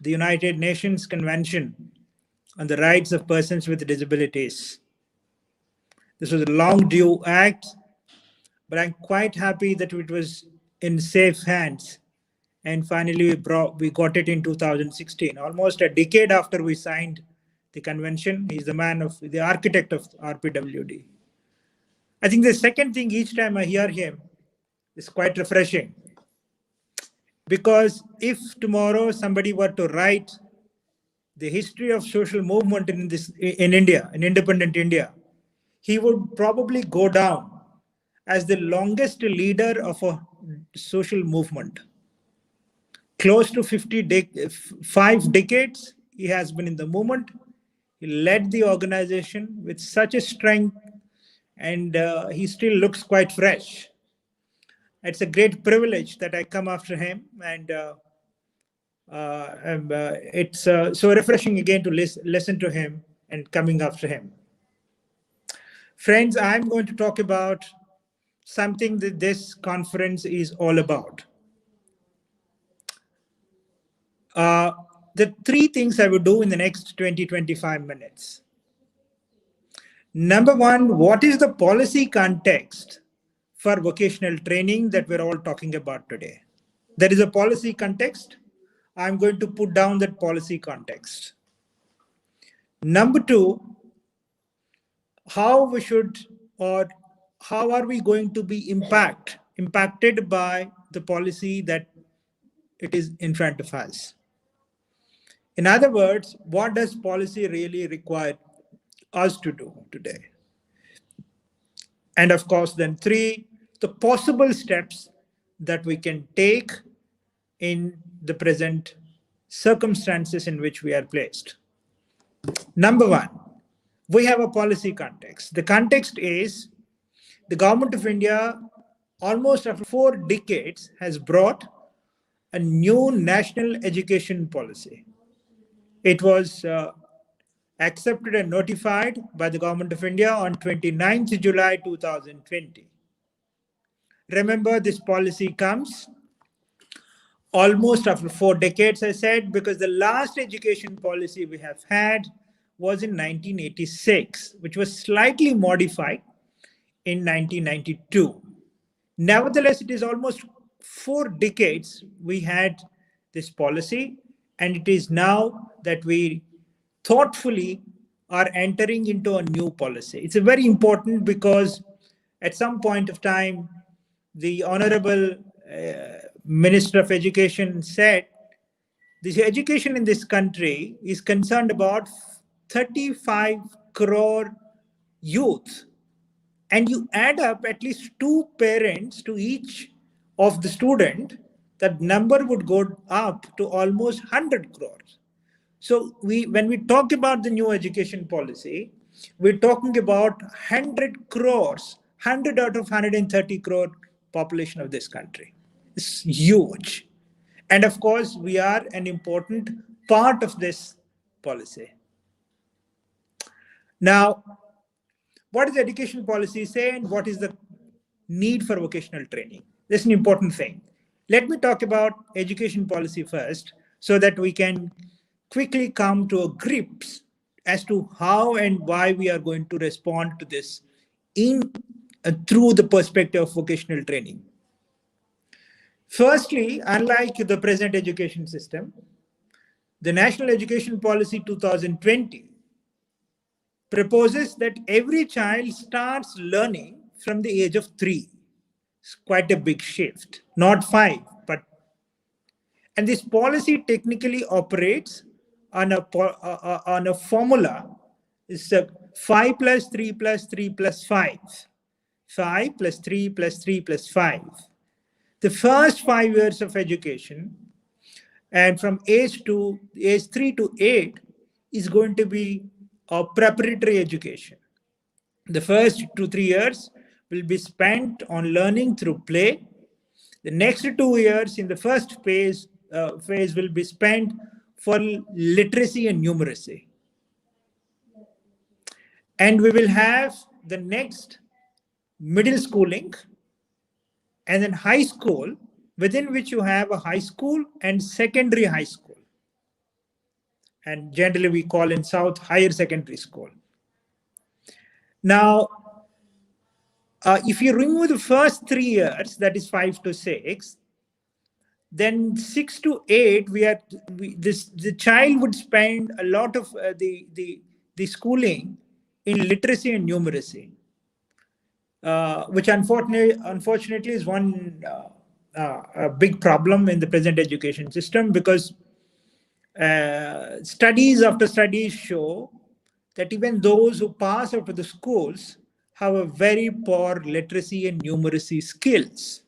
the United Nations Convention on the Rights of Persons with Disabilities. This was a long due act, but I'm quite happy that it was in safe hands. And finally, we got it in 2016, almost a decade after we signed the convention. He's the architect of RPWD. I think the second thing, each time I hear him, is quite refreshing. Because if tomorrow somebody were to write the history of social movement in India, in independent India, he would probably go down as the longest leader of a social movement. Close to 5 decades, he has been in the movement. He led the organization with such a strength, and he still looks quite fresh. It's a great privilege that I come after him, and it's so refreshing again to listen to him and coming after him. Friends, I'm going to talk about something that this conference is all about. The three things I will do in the next 20-25 minutes. Number one, what is the policy context for vocational training that we're all talking about today? There is a policy context. I'm going to put down that policy context. Number two, how are we going to be impacted by the policy that it is in front of us? In other words, what does policy really require us to do today? And of course, then three, the possible steps that we can take in the present circumstances in which we are placed. Number one, we have a policy context. The context is the government of India, almost after 4 decades, has brought a new national education policy. It was accepted and notified by the government of India on 29th July 2020. Remember, this policy comes almost after 4 decades, I said, because the last education policy we have had was in 1986, which was slightly modified in 1992. Nevertheless, it is almost 4 decades we had this policy, and it is now that we thoughtfully are entering into a new policy. It's a very important because at some point of time, the Honorable Minister of Education said, this education in this country is concerned about 35 crore youth, and you add up at least 2 parents to each of the student, that number would go up to almost 100 crores. So when we talk about the new education policy, we're talking about 100 crores, 100 out of 130 crore population of this country. It's huge. And of course, we are an important part of this policy. Now, what does education policy say, and what is the need for vocational training? This is an important thing. Let me talk about education policy first, so that we can quickly come to a grips as to how and why we are going to respond to this through the perspective of vocational training. Firstly, unlike the present education system, the National Education Policy 2020 proposes that every child starts learning from the age of 3. It's quite a big shift, not 5, but and this policy technically operates on a formula. It's a 5 plus 3 plus 3 plus 5. 5 plus 3 plus 3 plus 5. The first 5 years of education, and from age 3 to 8, is going to be a preparatory education. The first 2-3 years will be spent on learning through play. The next 2 years in the first phase will be spent for literacy and numeracy. And we will have the next middle schooling and then high school, within which you have a high school and secondary high school. And generally we call in South higher secondary school. Now, if you remove the first 3 years, that is 5 to 6, then 6 to 8, the child would spend a lot of the schooling in literacy and numeracy, which unfortunately is one a big problem in the present education system, because studies after studies show that even those who pass out of the schools have a very poor literacy and numeracy skills.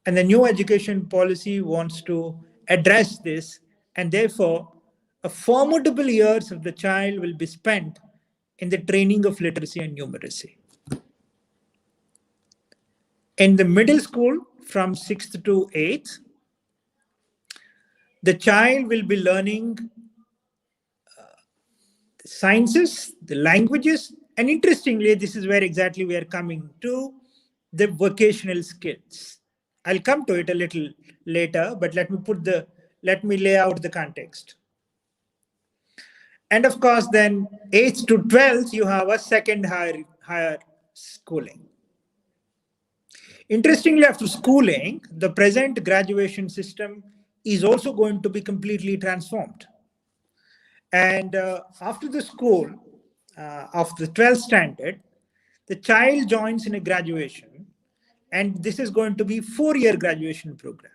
And the new education policy wants to address this, and therefore a formidable years of the child will be spent in the training of literacy and numeracy. In the middle school, from 6th to 8th, the child will be learning the sciences, the languages, and interestingly, this is where exactly we are coming to the vocational skills. I'll come to it a little later, but let me lay out the context. And of course, then 8th to 12th, you have a second higher schooling. Interestingly, after schooling, the present graduation system is also going to be completely transformed. And after the school, after the 12th standard, the child joins in a graduation, and this is going to be 4-year graduation program.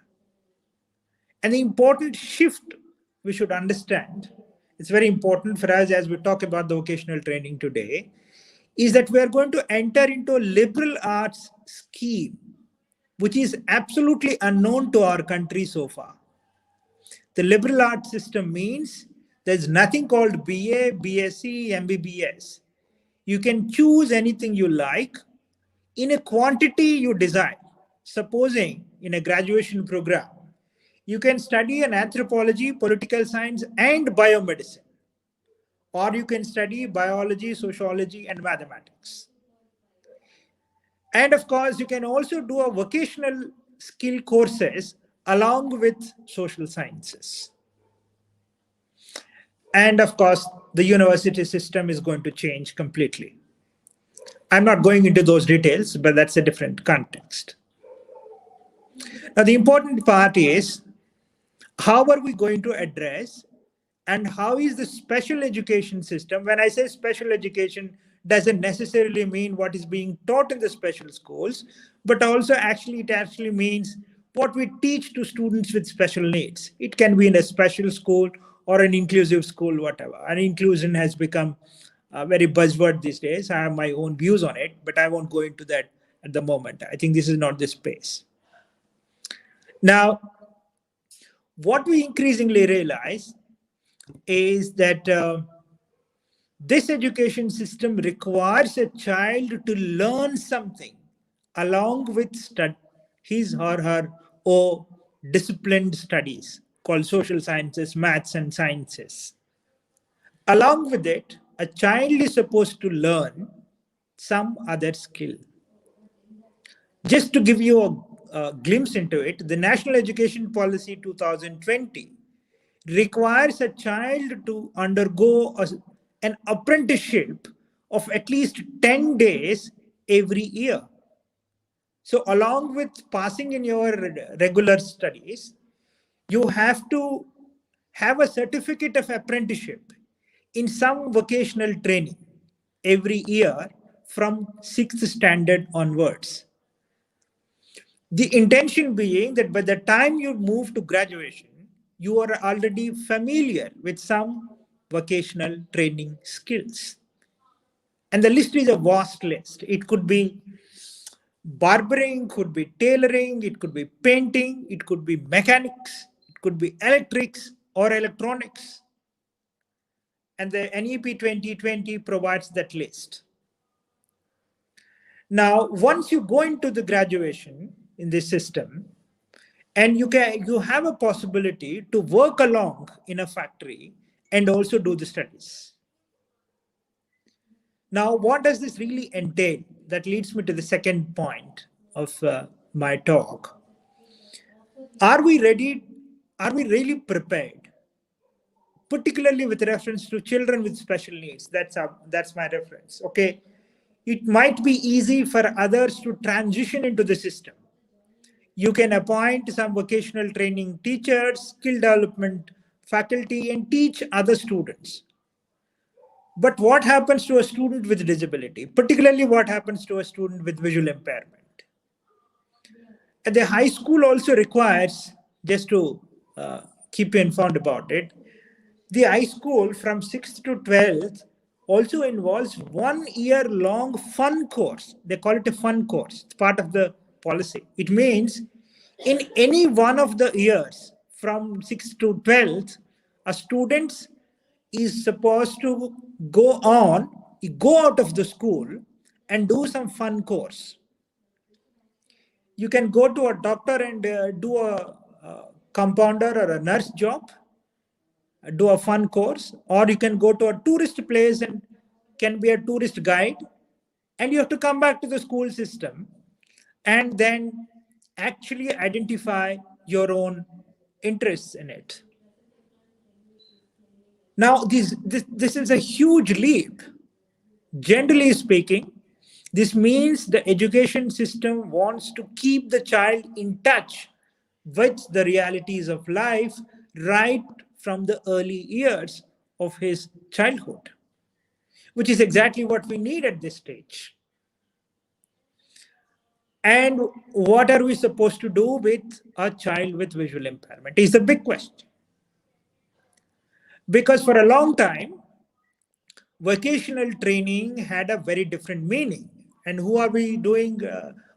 And the important shift we should understand, it's very important for us as we talk about the vocational training today, is that we are going to enter into a liberal arts scheme, which is absolutely unknown to our country so far. The liberal arts system means there's nothing called BA, BSc, MBBS. You can choose anything you like in a quantity you desire. Supposing in a graduation program, you can study an anthropology, political science, and biomedicine, or you can study biology, sociology, and mathematics. And of course, you can also do a vocational skill courses along with social sciences. And of course, the university system is going to change completely. I'm not going into those details, but that's a different context. Now, the important part is, how are we going to address and how is the special education system? When I say special education, doesn't necessarily mean what is being taught in the special schools, but also it actually means what we teach to students with special needs. It can be in a special school or an inclusive school, whatever. And inclusion has become a very buzzword these days. I have my own views on it, but I won't go into that at the moment. I think this is not the space. Now, what we increasingly realize is that this education system requires a child to learn something along with his or her own disciplined studies called social sciences, maths, and sciences. Along with it, a child is supposed to learn some other skill. Just to give you a glimpse into it, the National Education Policy 2020 requires a child to undergo an apprenticeship of at least 10 days every year. So along with passing in your regular studies, you have to have a certificate of apprenticeship in some vocational training every year from 6th standard onwards. The intention being that by the time you move to graduation, you are already familiar with some vocational training skills. And the list is a vast list. It could be barbering, could be tailoring, it could be painting, it could be mechanics, it could be electrics or electronics. And the NEP 2020 provides that list. Now, once you go into the graduation in this system, and you have a possibility to work along in a factory and also do the studies. Now, what does this really entail? That leads me to the second point of my talk. Are we ready? Are we really prepared? Particularly with reference to children with special needs. That's my reference. Okay. It might be easy for others to transition into the system. You can appoint some vocational training teachers, skill development faculty, and teach other students. But what happens to a student with disability? Particularly what happens to a student with visual impairment? And the high school also requires, just to keep you informed about it, the high school from 6th to 12th also involves 1 year long fun course. They call it a fun course. It's part of the policy. It means in any one of the years from 6th to 12th, a student is supposed to go out of the school and do some fun course. You can go to a doctor and do a compounder or a nurse job, do a fun course, or you can go to a tourist place and can be a tourist guide, and you have to come back to the school system and then actually identify your own interests in it. Now, this is a huge leap. Generally speaking, this means the education system wants to keep the child in touch with the realities of life right from the early years of his childhood, which is exactly what we need at this stage. And what are we supposed to do with a child with visual impairment is a big question. Because for a long time, vocational training had a very different meaning. And who are we training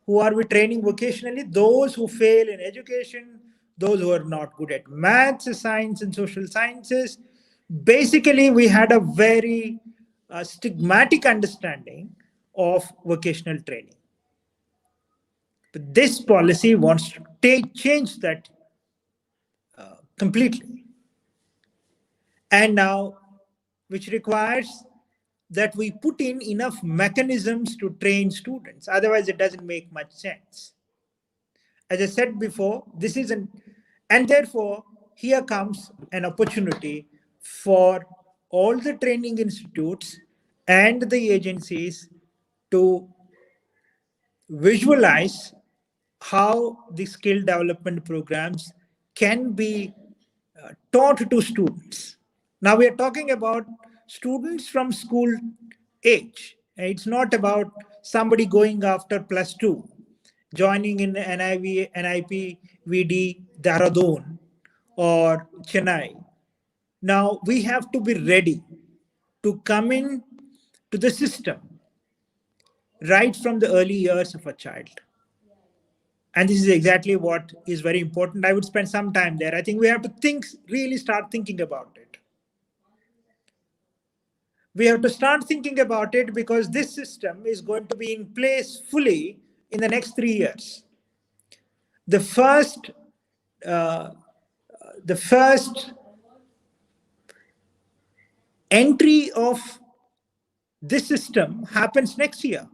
vocationally? Those who fail in education, those who are not good at maths, science, and social sciences. Basically, we had a very stigmatic understanding of vocational training. But this policy wants to change that completely. And now, which requires that we put in enough mechanisms to train students. Otherwise, it doesn't make much sense. As I said before, and therefore, here comes an opportunity for all the training institutes and the agencies to visualize how the skill development programs can be taught to students. Now we are talking about students from school age. It's not about somebody going after +2, joining in NIP, VD, Dehradun, or Chennai. Now we have to be ready to come in to the system right from the early years of a child. And this is exactly what is very important. I would spend some time there. I think we have to really start thinking about it. We have to start thinking about it because this system is going to be in place fully in the next 3 years. The first entry of this system happens next year.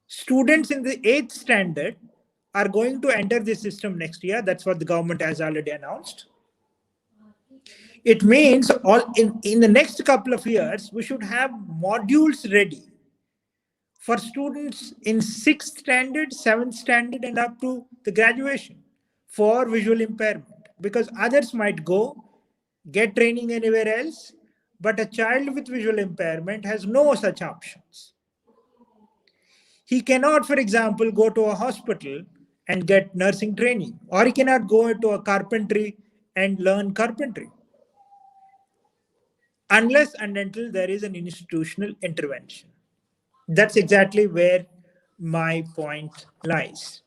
Students in the 8th standard are going to enter this system next year. That's what the government has already announced. It means in the next couple of years, we should have modules ready for students in 6th standard, 7th standard, and up to the graduation for visual impairment, because others might go get training anywhere else, but a child with visual impairment has no such options. He cannot, for example, go to a hospital and get nursing training, or he cannot go to a carpentry and learn carpentry unless and until there is an institutional intervention. That's exactly where my point lies.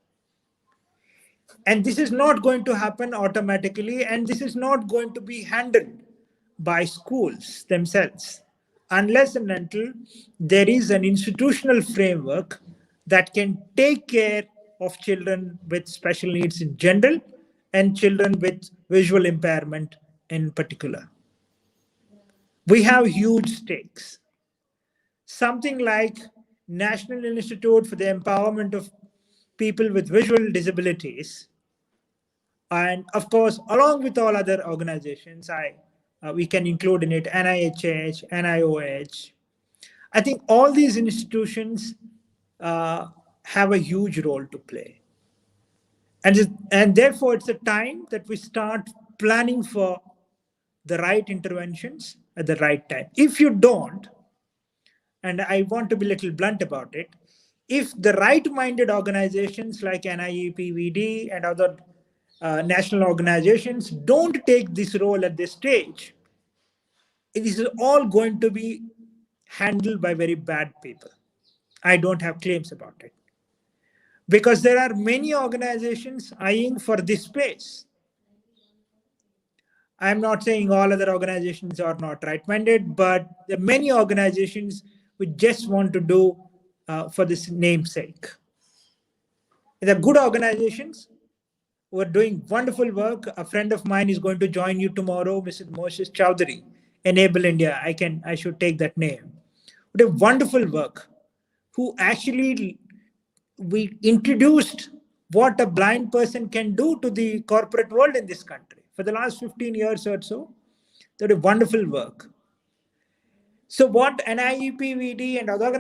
And this is not going to happen automatically, and this is not going to be handled by schools themselves unless and until there is an institutional framework that can take care of children with special needs in general and children with visual impairment in particular. We have huge stakes. Something like National Institute for the Empowerment of People with Visual Disabilities, and of course, along with all other organizations, we can include in it NIHH, NIOH. I think all these institutions have a huge role to play. And therefore, it's a time that we start planning for the right interventions at the right time. If you don't, and I want to be a little blunt about it, if the right-minded organizations like NIE, and other national organizations don't take this role at this stage, it is all going to be handled by very bad people. I don't have claims about it. Because there are many organizations eyeing for this space. I'm not saying all other organizations are not right-minded, but there are many organizations who just want to do for this namesake. They're good organizations who are doing wonderful work. A friend of mine is going to join you tomorrow, Mrs. Moses Chowdhury, Enable India. I should take that name. But a wonderful work, who actually we introduced what a blind person can do to the corporate world in this country. For the last 15 years or so, they did wonderful work. So what NIEPVD and other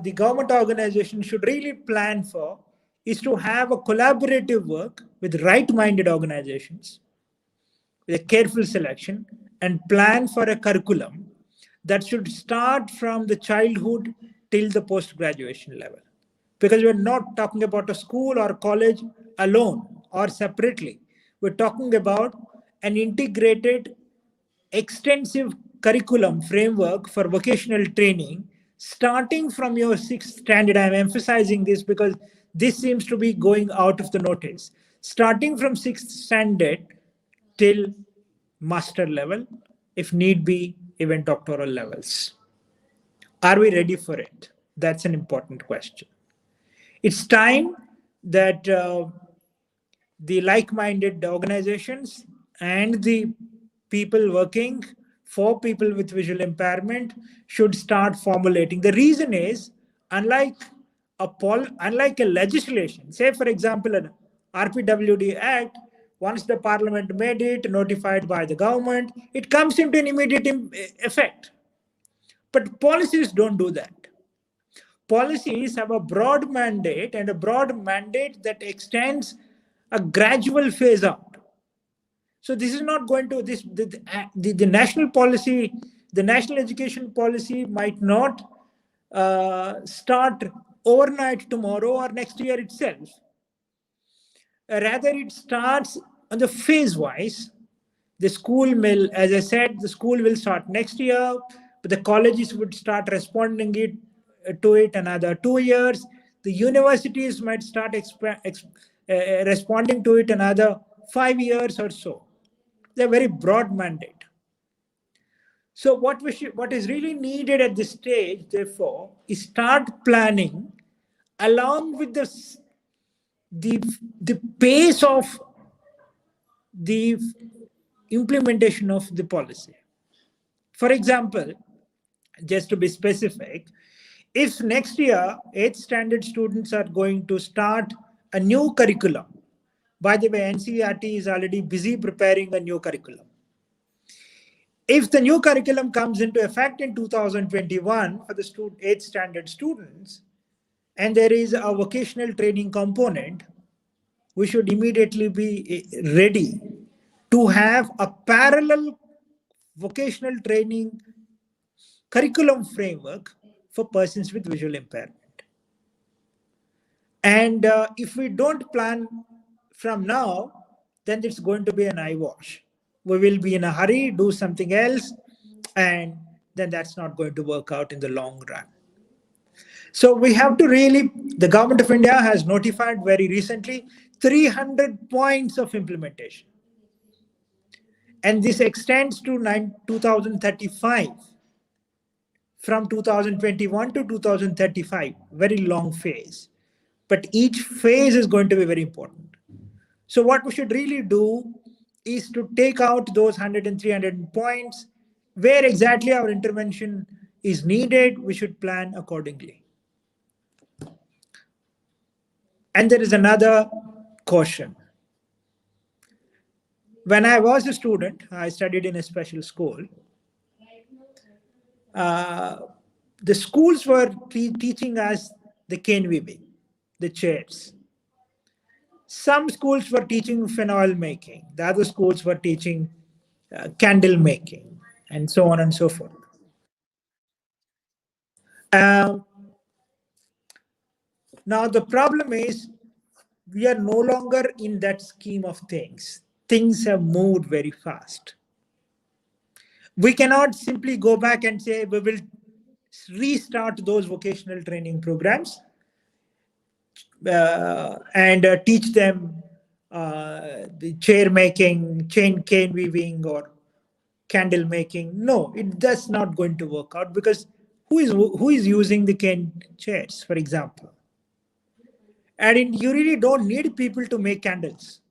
the government organization should really plan for is to have a collaborative work with right-minded organizations, with a careful selection, and plan for a curriculum that should start from the childhood till the post-graduation level. Because we're not talking about a school or college alone or separately. We're talking about an integrated, extensive curriculum framework for vocational training, starting from your 6th standard. I'm emphasizing this because this seems to be going out of the notice. Starting from 6th standard till master level, if need be, even doctoral levels. Are we ready for it? That's an important question. It's time that the like-minded organizations and the people working for people with visual impairment should start formulating. The reason is, unlike a legislation, say for example, an RPWD Act, once the parliament made it, notified by the government, it comes into an immediate effect. But policies don't do that. Policies have a broad mandate, and a broad mandate that extends a gradual phase out. So this is not going to the national policy, the national education policy might not start overnight tomorrow or next year itself. Rather, it starts on the phase wise. The school will, as I said, the school will start next year, but the colleges would start responding to it another 2 years. The universities might start responding to it another 5 years or so. They're very broad mandate. So what is really needed at this stage, therefore, is start planning along with the pace of the implementation of the policy. For example, just to be specific, if next year 8th standard students are going to start a new curriculum, by the way, NCERT is already busy preparing a new curriculum. If the new curriculum comes into effect in 2021 for the 8th standard students, and there is a vocational training component, we should immediately be ready to have a parallel vocational training curriculum framework for persons with visual impairment. And if we don't plan from now, then it's going to be an eye wash. We will be in a hurry, do something else, and then that's not going to work out in the long run. So we have to really, the government of India has notified very recently 300 points of implementation. And this extends to 2035, from 2021 to 2035, very long phase. But each phase is going to be very important. So what we should really do is to take out those 100 and 300 points, where exactly our intervention is needed, we should plan accordingly. And there is another caution. When I was a student, I studied in a special school. The schools were teaching us the cane weaving, the chairs. Some schools were teaching phenol making. The other schools were teaching candle making, and so on and so forth. Now the problem is we are no longer in that scheme of things. Things have moved very fast. We cannot simply go back and say we will restart those vocational training programs and teach them the chair making, cane weaving, or candle making. No, that's not going to work out, because who is using the cane chairs, for example? And you really don't need people to make candles.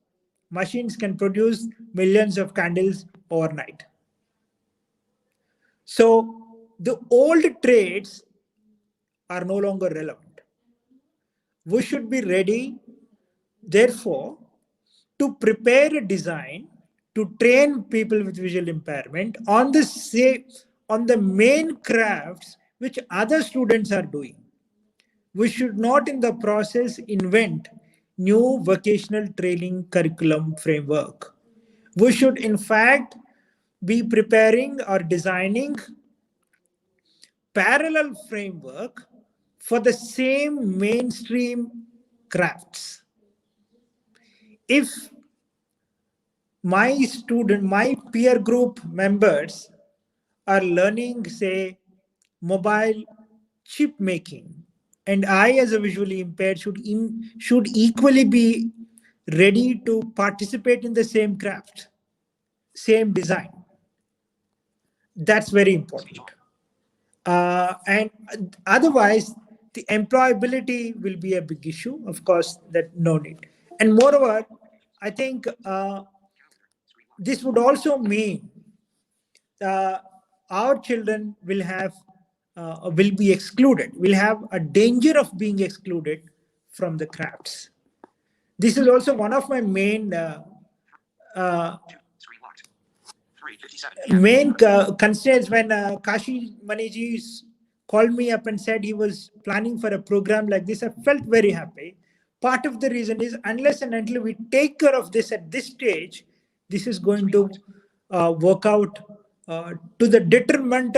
Machines can produce millions of candles overnight. So the old trades are no longer relevant. We should be ready, therefore, to prepare a design to train people with visual impairment on the main crafts which other students are doing. We should not in the process invent new vocational training curriculum framework. We should in fact be preparing or designing parallel framework for the same mainstream crafts. If my peer group members are learning, say, mobile chip making, and I, as a visually impaired, should equally be ready to participate in the same craft, same design. That's very important. And otherwise, the employability will be a big issue. Of course, that no need. And moreover, I think this would also mean our children will be excluded, will have a danger of being excluded from the crafts. This is also one of my main concerns when Kashi Maniji called me up and said he was planning for a program like this. I felt very happy. Part of the reason is, unless and until we take care of this at this stage, this is going to work out to the detriment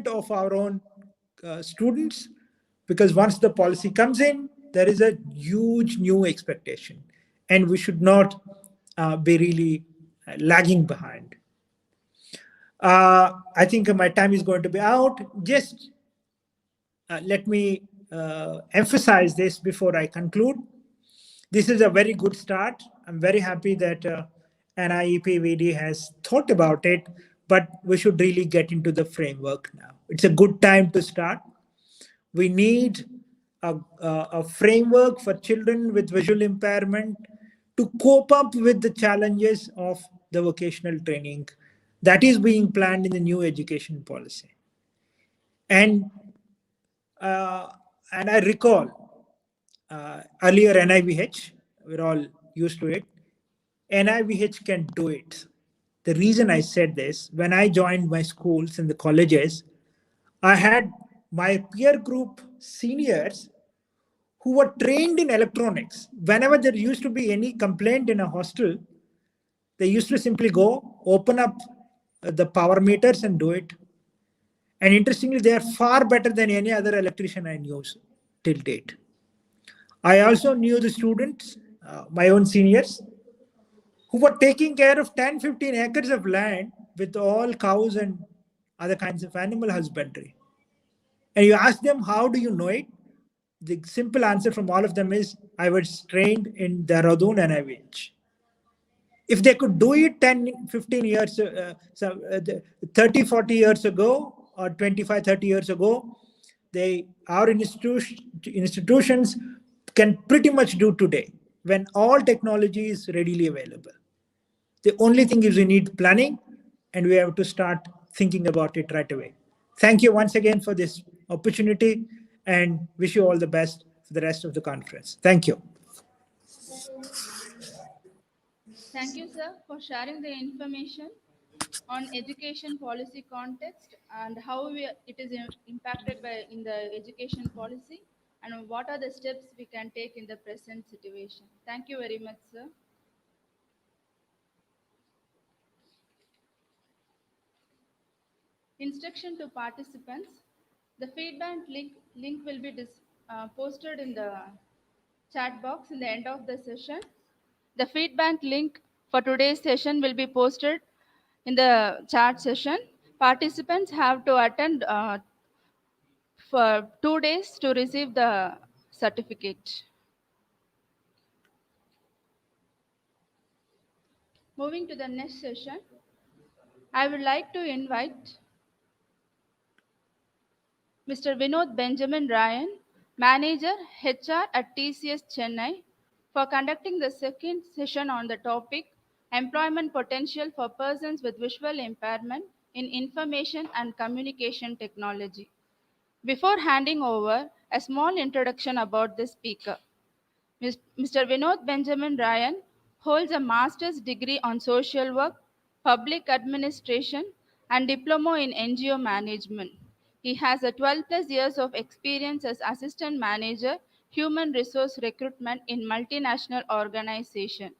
of our own students, because once the policy comes in, there is a huge new expectation, and we should not be really lagging behind. I think my time is going to be out. Just let me emphasize this before I conclude. This is a very good start. I'm very happy that NIEPVD has thought about it, but we should really get into the framework now. It's a good time to start. We need a framework for children with visual impairment to cope up with the challenges of the vocational training that is being planned in the new education policy. And I recall earlier NIVH, we're all used to it. NIVH can do it. The reason I said this, when I joined my schools and the colleges, I had my peer group seniors who were trained in electronics. Whenever there used to be any complaint in a hostel, they used to simply go, open up the power meters and do it. And interestingly, they are far better than any other electrician I knew till date. I also knew the students, my own seniors, who were taking care of 10, 15 acres of land with all cows and other kinds of animal husbandry. And you ask them, how do you know it? The simple answer from all of them is, I was trained in Dehradun and IVH. If they could do it 10, 15 years, 30, 40 years ago, or 25, 30 years ago, our institutions can pretty much do today when all technology is readily available. The only thing is we need planning and we have to start thinking about it right away. Thank you once again for this opportunity and wish you all the best for the rest of the conference. Thank you. Thank you, sir, for sharing the information on education policy context and how it is impacted by in the education policy and what are the steps we can take in the present situation. Thank you very much, sir. Instruction to participants. The feedback link will be posted in the chat box in the end of the session. The feedback link for today's session will be posted in the chat session. Participants have to attend for 2 days to receive the certificate. Moving to the next session, I would like to invite Mr. Vinod Benjamin Ryan, Manager HR at TCS Chennai, for conducting the second session on the topic Employment Potential for Persons with Visual Impairment in Information and Communication Technology. Before handing over, a small introduction about the speaker. Mr. Vinod Benjamin Ryan holds a master's degree on social work, public administration, and diploma in NGO management. He has a 12 plus years of experience as assistant manager, human resource recruitment in multinational organization.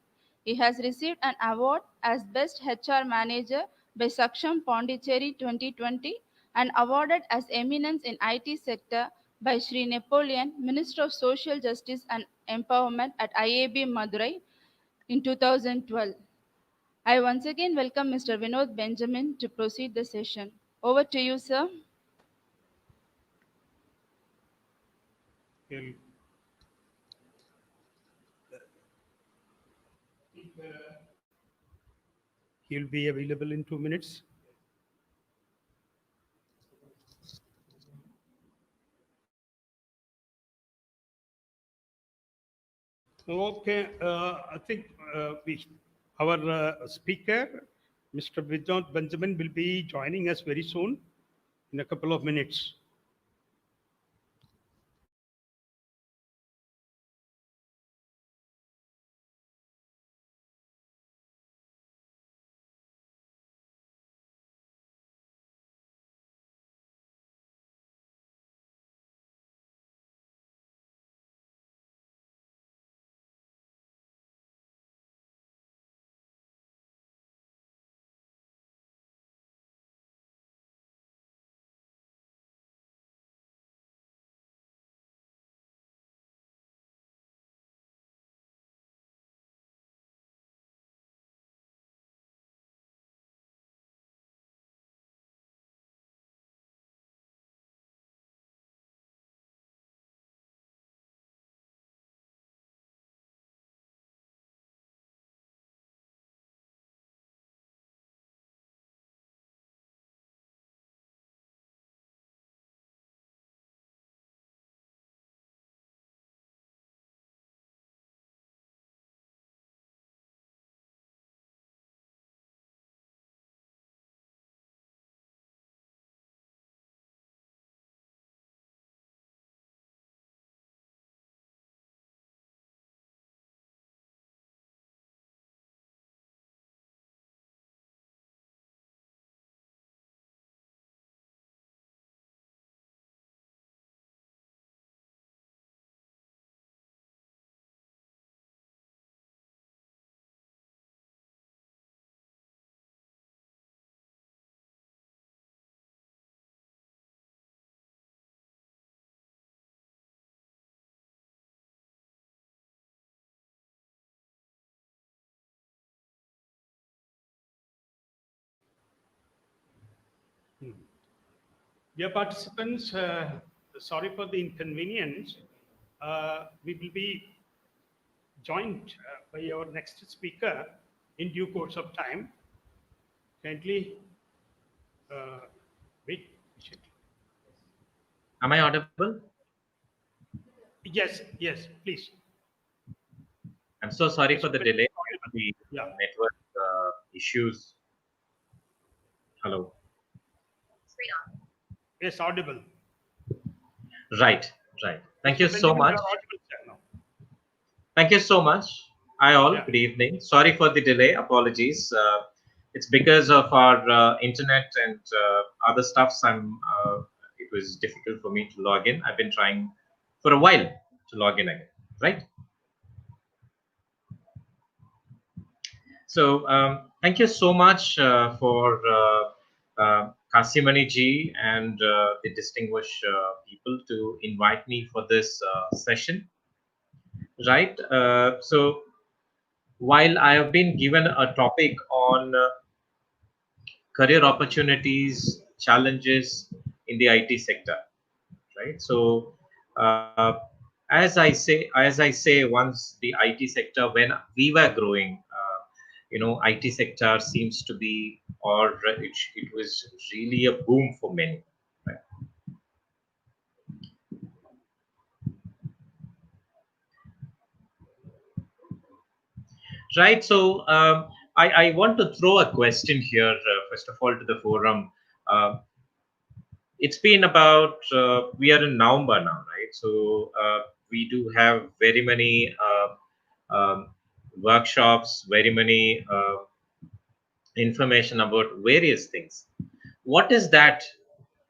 He has received an award as Best HR Manager by Saksham Pondicherry 2020 and awarded as Eminence in IT Sector by Sri Napoleon, Minister of Social Justice and Empowerment at IAB Madurai in 2012. I once again welcome Mr. Vinod Benjamin to proceed the session. Over to you, sir. He'll, he'll be available in 2 minutes. Okay, I think our speaker, Mr. Vinod Benjamin, will be joining us very soon in a couple of minutes. Dear participants, sorry for the inconvenience. We will be joined by our next speaker in due course of time. Kindly wait. Am I audible? Yes, yes, please. I'm so sorry Yes, for the delay. The yeah, network issues. Hello. yes, audible. Right, right. Thank you Mr. so Benjamin, you much. are audible, sir, now. Thank you so much. Hi all. Yeah. Good evening. Sorry for the delay. Apologies. It's because of our internet and other stuffs. It was difficult for me to log in. I've been trying for a while to log in again. Right. So thank you so much for Kasimani ji and the distinguished people to invite me for this session. Right. So while I have been given a topic on career opportunities, challenges in the IT sector, right? So as I say, once the IT sector, when we were growing, IT sector seems to be, or it was really a boom for many. Right? Right. So I want to throw a question here, first of all, to the forum. It's been about, we are in November now, right? So we do have very many workshops, very many information about various things. What is that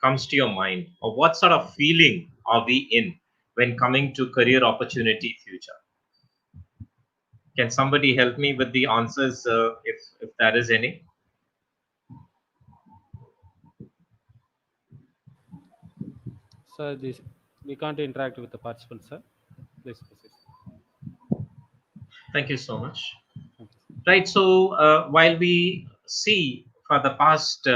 comes to your mind, or what sort of feeling are we in when coming to career opportunity future? Can somebody help me with the answers, if there is any? Sir, we can't interact with the participants, sir. Please proceed. Thank you so much. Thank you, sir. Right. So while we see for the past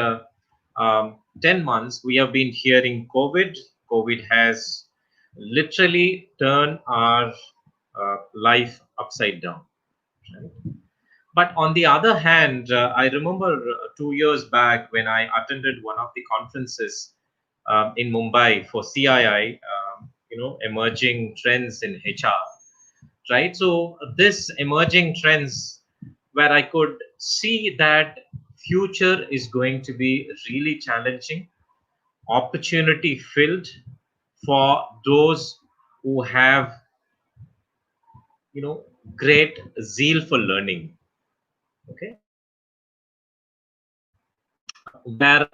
10 months, we have been hearing COVID. COVID has literally turned our life upside down. Right? But on the other hand, I remember 2 years back when I attended one of the conferences in Mumbai for CII, emerging trends in HR, right? So this emerging trends, where I could see that future is going to be really challenging, opportunity filled for those who have, great zeal for learning. Okay, where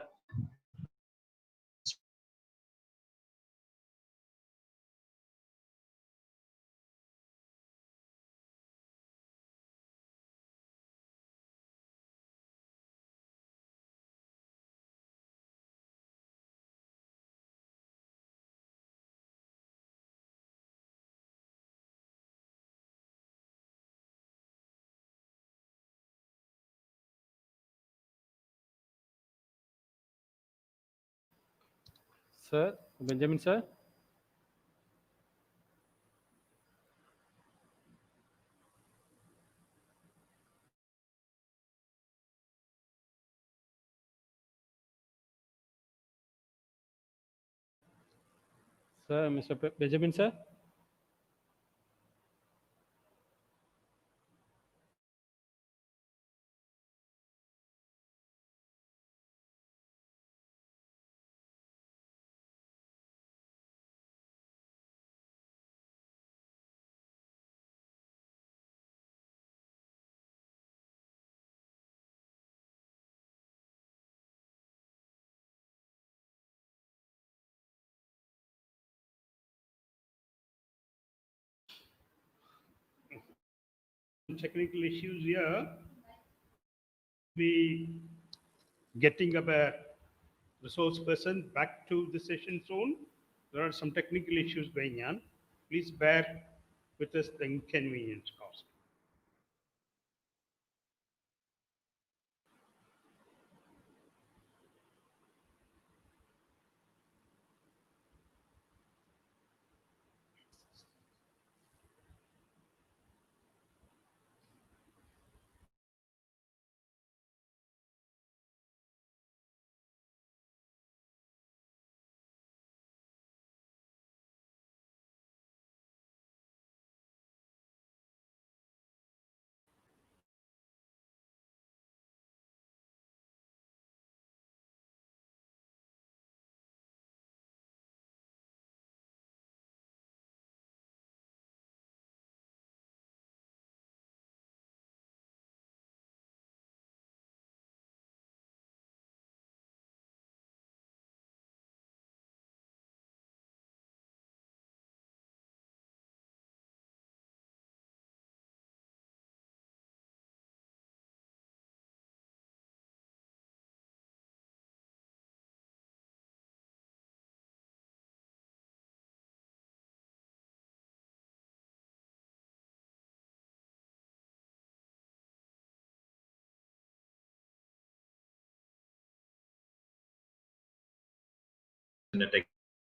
Sir, Benjamin, sir. Sir, Mr. Benjamin, sir. Technical issues here. We getting a resource person back to the session zone. There are some technical issues going on. Please bear with us the inconvenience caused.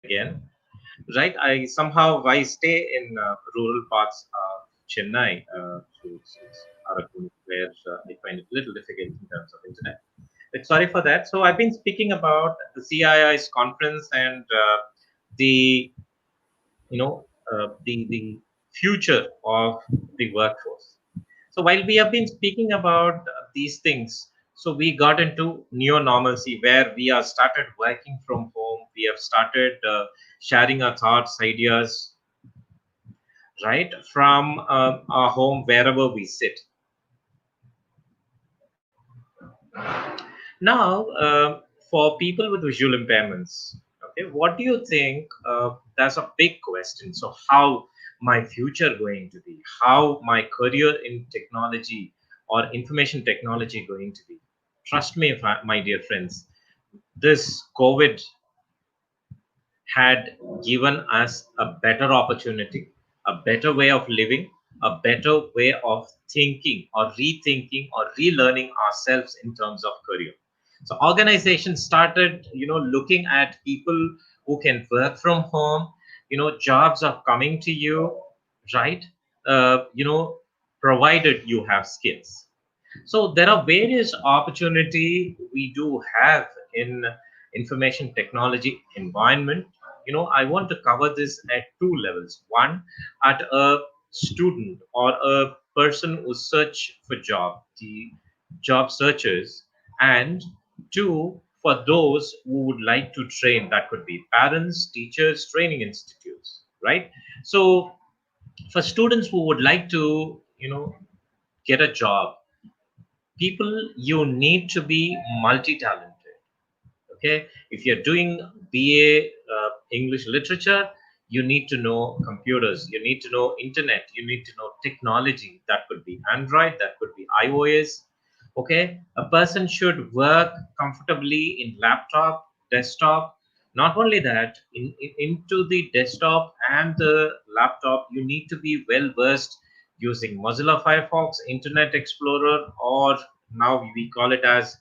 again. Right, I stay in rural parts of Chennai, so it's Araku, where I find it a little difficult in terms of internet. But sorry for that. So I've been speaking about the CII's conference and the the future of the workforce. So while we have been speaking about these things, so we got into neo normalcy where we have started working from home. We have started sharing our thoughts, ideas, right, from our home wherever we sit. Now, for people with visual impairments, okay, what do you think? That's a big question. So, how my future going to be? How my career in technology or information technology going to be? Trust me, my dear friends, this COVID had given us a better opportunity, a better way of living, a better way of thinking or rethinking or relearning ourselves in terms of career. So organizations started, looking at people who can work from home. Jobs are coming to you, right? Uh, you know, Provided you have skills. So there are various opportunity we do have in information technology environment. I want to cover this at two levels. One, at a student or a person who search for job, the job searchers, and two, for those who would like to train. That could be parents, teachers, training institutes, right? So for students who would like to, get a job, people, you need to be multi-talented. Okay, if you're doing BA English literature, you need to know computers, you need to know internet, you need to know technology. That could be Android, that could be iOS. Okay, a person should work comfortably in laptop, desktop. Not only that, into the desktop and the laptop, you need to be well versed using Mozilla Firefox, Internet Explorer, or now we call it as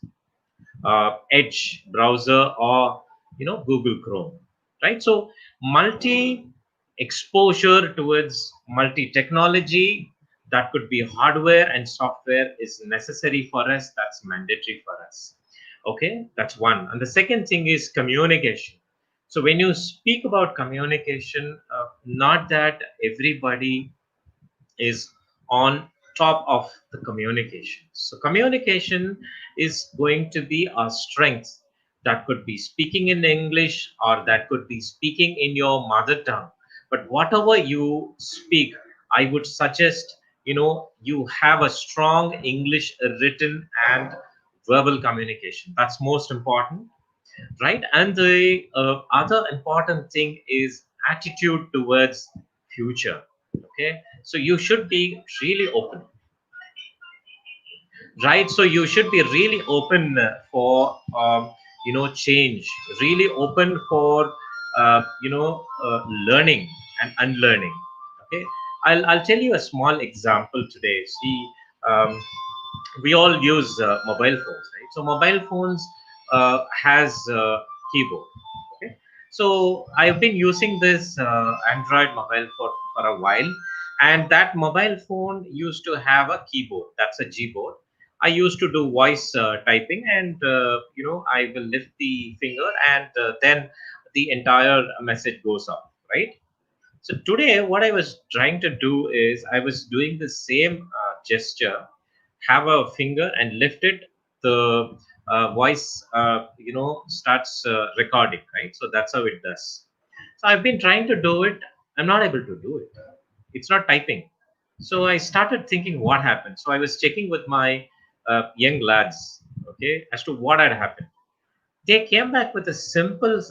Edge browser, or Google Chrome, right? So multi exposure towards multi technology, that could be hardware and software, is necessary for us. That's mandatory for us. Okay, that's one. And the second thing is communication. So when you speak about communication, not that everybody is on top of the communication. So communication is going to be our strength. That could be speaking in English, or that could be speaking in your mother tongue. But whatever you speak, I would suggest, you have a strong English written and verbal communication. That's most important, right? And the other important thing is attitude towards future. Okay, so you should be really open, right? So you should be really open for change, really open for learning and unlearning. Okay, I'll tell you a small example today. See, um, we all use mobile phones, right? So mobile phones has keyboard. Okay, so I've been using this Android mobile for a while, and that mobile phone used to have a keyboard. That's a Gboard. I used to do voice typing, and I will lift the finger, and then the entire message goes up, right? So today, what I was trying to do is I was doing the same gesture, have a finger and lift it. The voice, starts recording, right? So that's how it does. So I've been trying to do it. I'm not able to do it. It's not typing. So I started thinking what happened. So I was checking with my young lads, okay, as to what had happened. They came back with a simple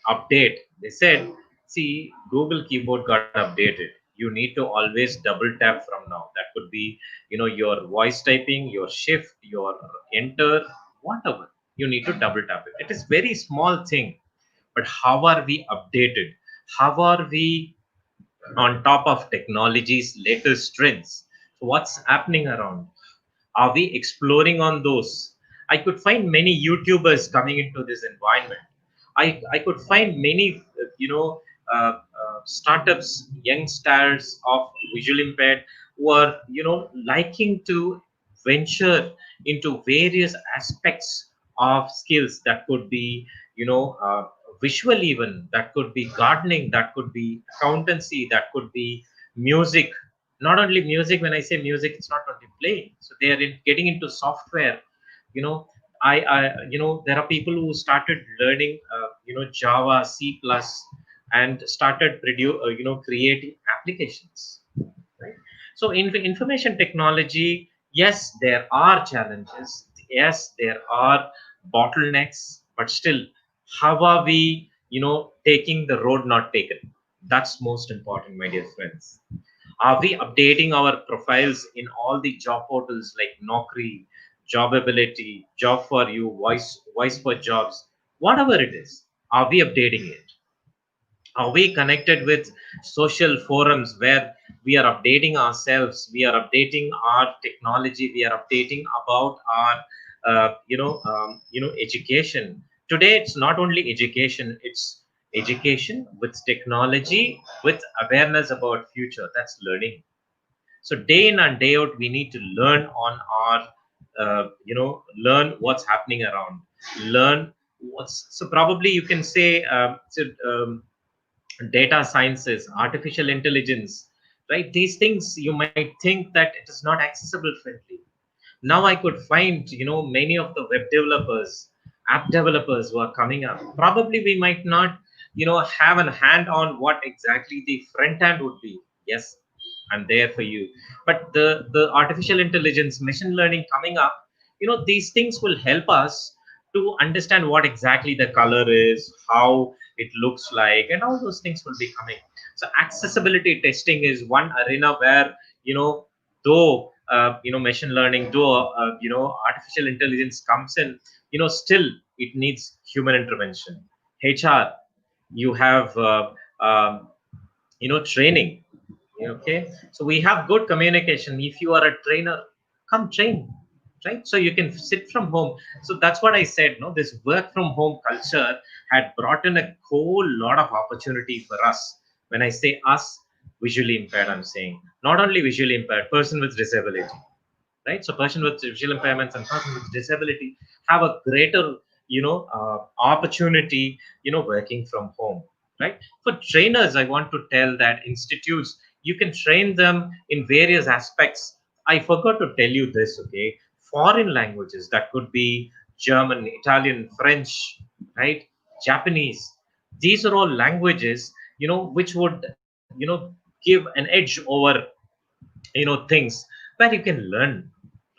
update. They said, see, Google keyboard got updated, you need to always double tap from now. That could be your voice typing, your shift, your enter, whatever. You need to double tap it. It is very small thing, but how are we updated? How are we on top of technology's latest trends? So what's happening around? Are we exploring on those? I could find many YouTubers coming into this environment. I could find many startups, young stars of visual impaired who are liking to venture into various aspects of skills that could be visual, even that could be gardening, that could be accountancy, that could be music. Not only music, when I say music, it's not only playing. So they are getting into software. You know, there are people who started learning, Java, C plus, and started creating applications. Right. So in information technology, yes, there are challenges. Yes, there are bottlenecks, but still, how are we, taking the road not taken? That's most important, my dear friends. Are we updating our profiles in all the job portals like Naukri, Jobability, Job for You, Voice for Jobs, whatever it is? Are we updating it? Are we connected with social forums where we are updating ourselves, we are updating our technology, we are updating about our education? Today it's not only education, it's education with technology, with awareness about future. That's learning. So day in and day out, we need to learn on our learn what's happening around, learn what's. So probably you can say, data sciences, artificial intelligence, right? These things you might think that it is not accessible friendly. Now I could find, many of the web developers, app developers who are coming up. Probably we might not, have a hand on what exactly the front end would be. Yes, I'm there for you. But the artificial intelligence, machine learning coming up, these things will help us to understand what exactly the color is, how it looks like, and all those things will be coming. So accessibility testing is one arena where, though machine learning, though artificial intelligence comes in, still it needs human intervention. HR, you have training. Okay, so we have good communication. If you are a trainer, come train, right? So you can sit from home. So that's what I said. No, this work from home culture had brought in a whole lot of opportunity for us. When I say us, visually impaired, I'm saying not only visually impaired, person with disability, right? So person with visual impairments and person with disability have a greater, opportunity, working from home, right? For trainers, I want to tell that institutes, you can train them in various aspects. I forgot to tell you this, okay? Foreign languages, that could be German, Italian, French, right? Japanese. These are all languages, which would, give an edge over things where you can learn,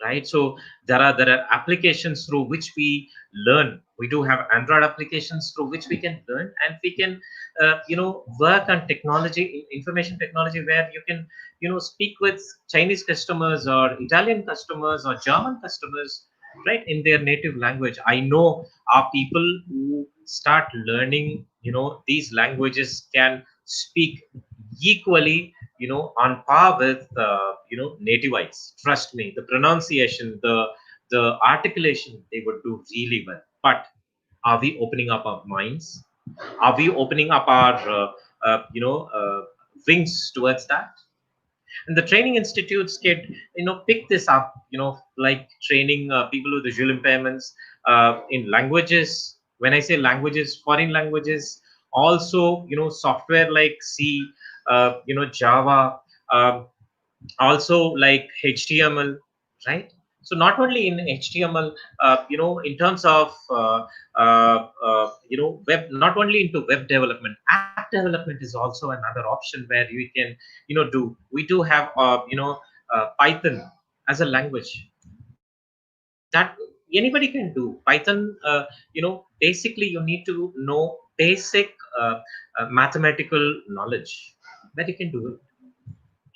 right? So there are applications through which we learn. We do have Android applications through which we can learn, and we can work on technology, information technology, where you can speak with Chinese customers or Italian customers or German customers, right, in their native language. I know our people who start learning these languages can speak equally, on par with nativites. Trust me, the pronunciation, the articulation, they would do really well. But are we opening up our minds? Are we opening up our wings towards that? And the training institutes can pick this up, like training people with visual impairments in languages. When I say languages, foreign languages, also software like C, Java, um, also like HTML, right? So not only in HTML, in terms of web, not only into web development, app development is also another option where we can do. We do have Python as a language that anybody can do. Python, basically you need to know basic mathematical knowledge, that you can do it.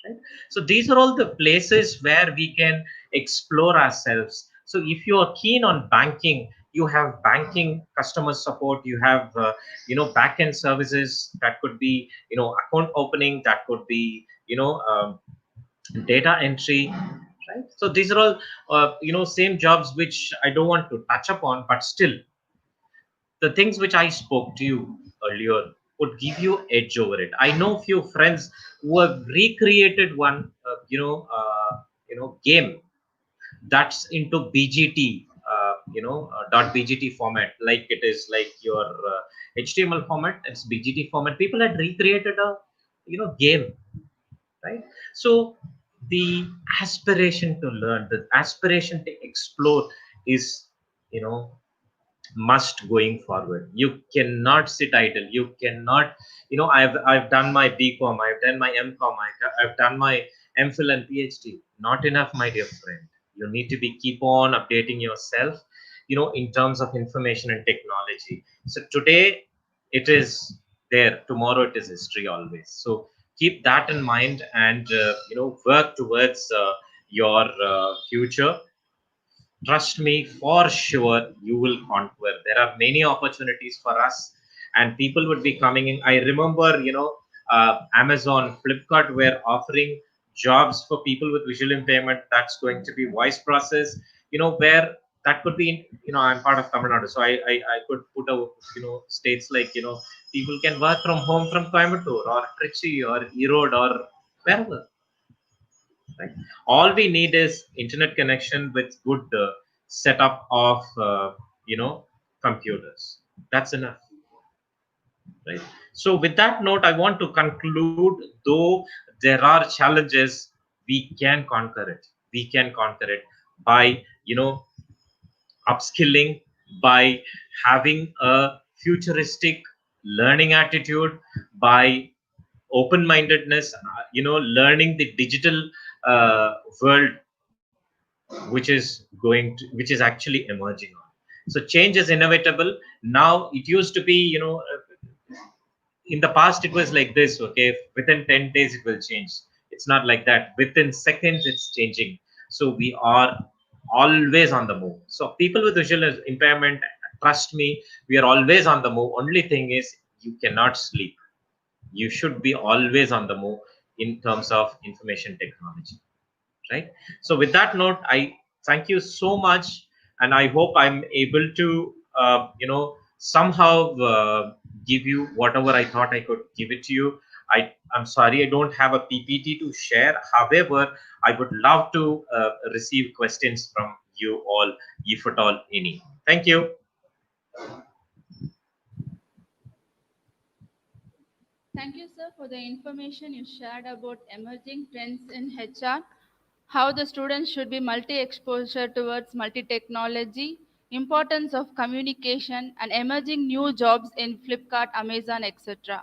Right? So these are all the places where we can explore ourselves. So if you are keen on banking, you have banking customer support, you have back-end services, that could be account opening, that could be data entry, right? So these are all same jobs which I don't want to touch upon, but still the things which I spoke to you earlier would give you edge over it. I know few friends who have recreated one, game that's into BGT, .bgt format, like it is like your HTML format. It's BGT format. People had recreated a, game, right? So the aspiration to learn, the aspiration to explore is, you know, must going forward. You cannot sit idle. You cannot, I've done my BCom, I've done my MCom, I've done my MPhil and PhD. Not enough, my dear friend. You need to be keep on updating yourself, in terms of information and technology. So today it is there, tomorrow it is history always. So keep that in mind, and work towards your future. Trust me, for sure you will conquer. There are many opportunities for us, and people would be coming in. I remember, Amazon, Flipkart were offering jobs for people with visual impairment. That's going to be voice process, where that could be, I'm part of Tamil Nadu, so I could put a, states like, people can work from home from Coimbatore or Trichy or Erode or wherever, right? All we need is internet connection with good setup of computers. That's enough, right? So with that note, I want to conclude. Though there are challenges, we can conquer it. We can conquer it by, upskilling, by having a futuristic learning attitude, by open mindedness, learning the digital world, which is actually emerging on. So change is inevitable. Now it used to be, in the past it was like this, okay, within 10 days it will change. It's not like that. Within seconds it's changing. So we are always on the move. So people with visual impairment, trust me, we are always on the move. Only thing is, you cannot sleep. You should be always on the move in terms of information technology, right? So with that note, I thank you so much, and I hope I'm able to somehow give you whatever I thought I could give it to you. I'm sorry I don't have a PPT to share. However, I would love to receive questions from you all, if at all any. Thank you. Thank you, sir, for the information you shared about emerging trends in HR, how the students should be multi-exposure towards multi-technology, importance of communication, and emerging new jobs in Flipkart, Amazon, etc.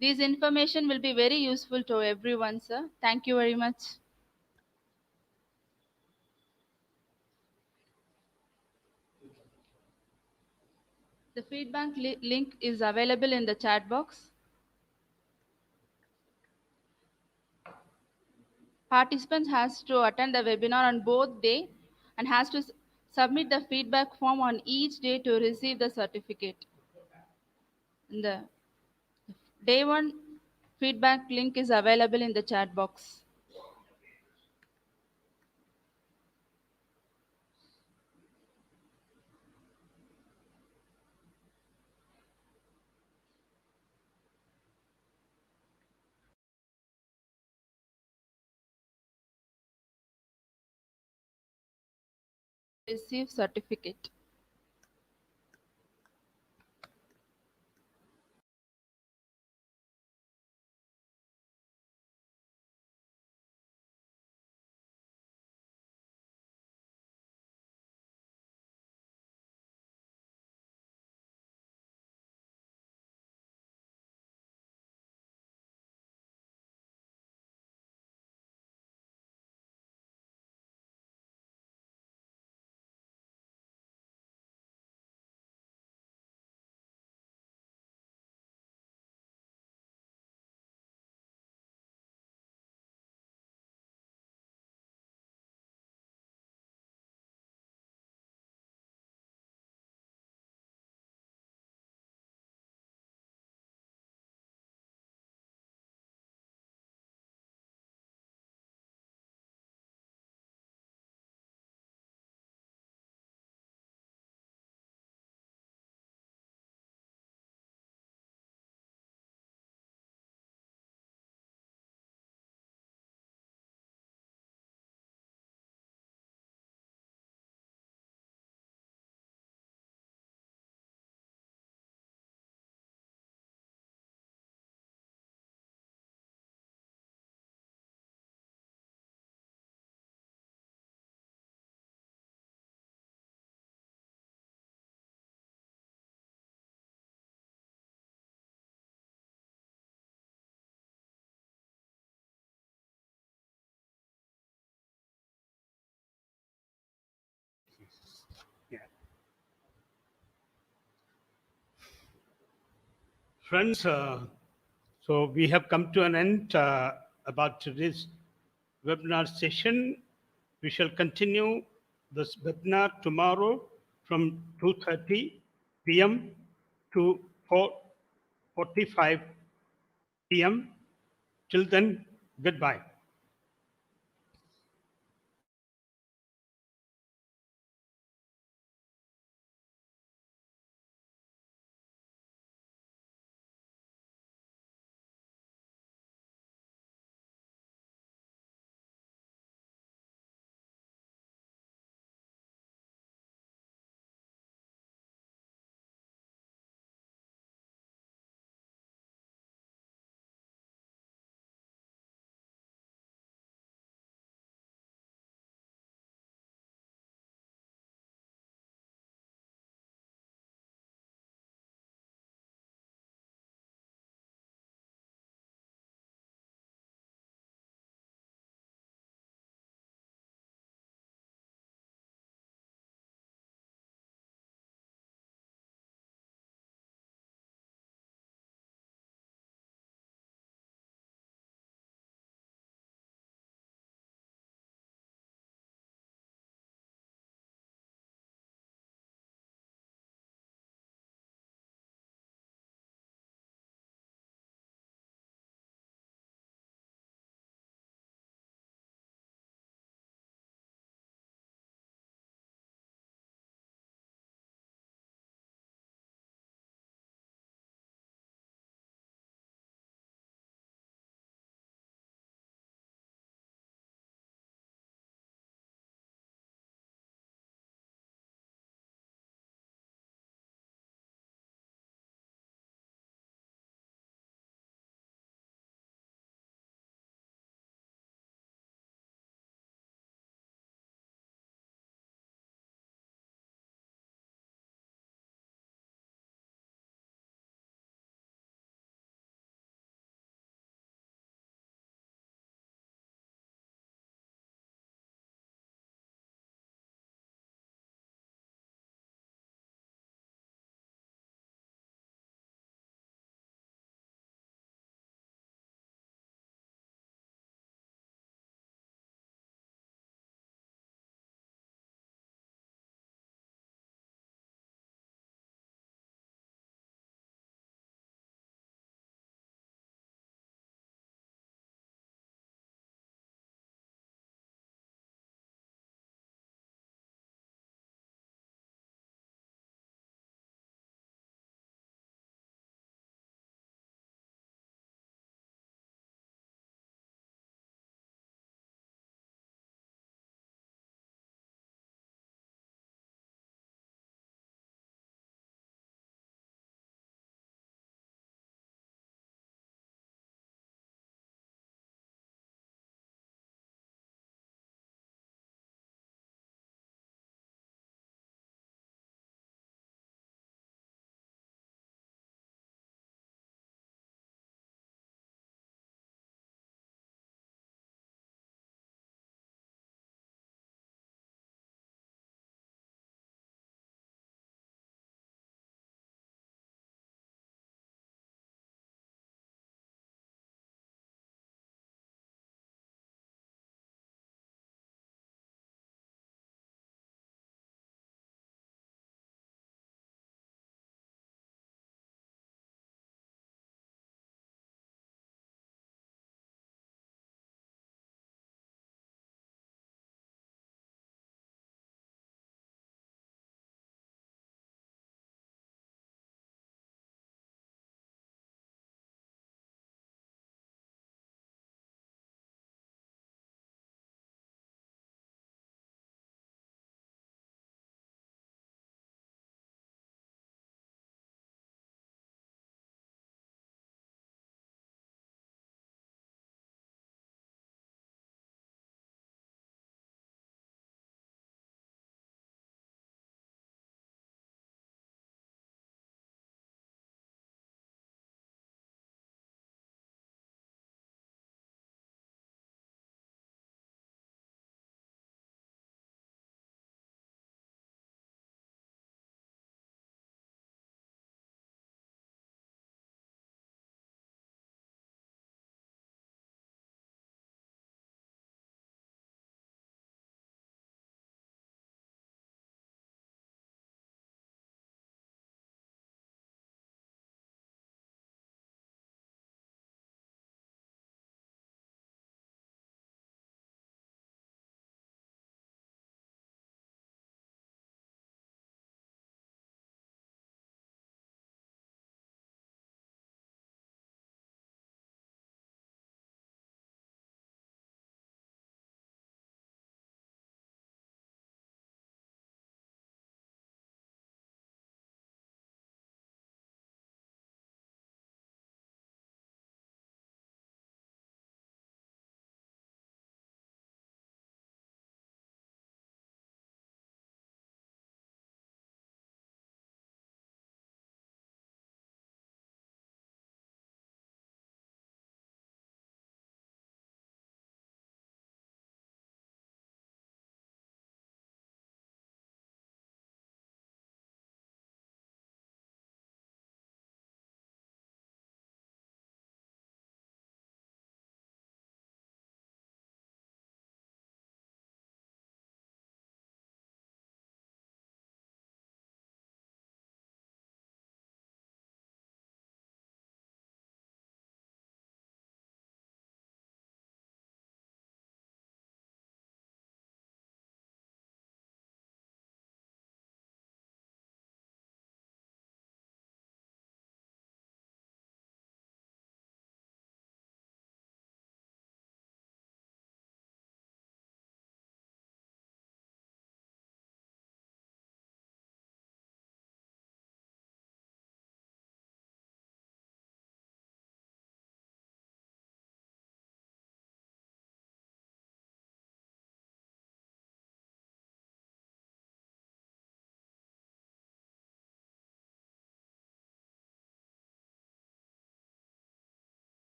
These information will be very useful to everyone, sir. Thank you very much. The feedback link is available in the chat box. Participants has to attend the webinar on both day and has to submit the feedback form on each day to receive the certificate. The day one feedback link is available in the chat box. Receive certificate. Friends, so we have come to an end about today's webinar session. We shall continue this webinar tomorrow from 2:30 p.m. to 4:45 p.m. Till then, goodbye.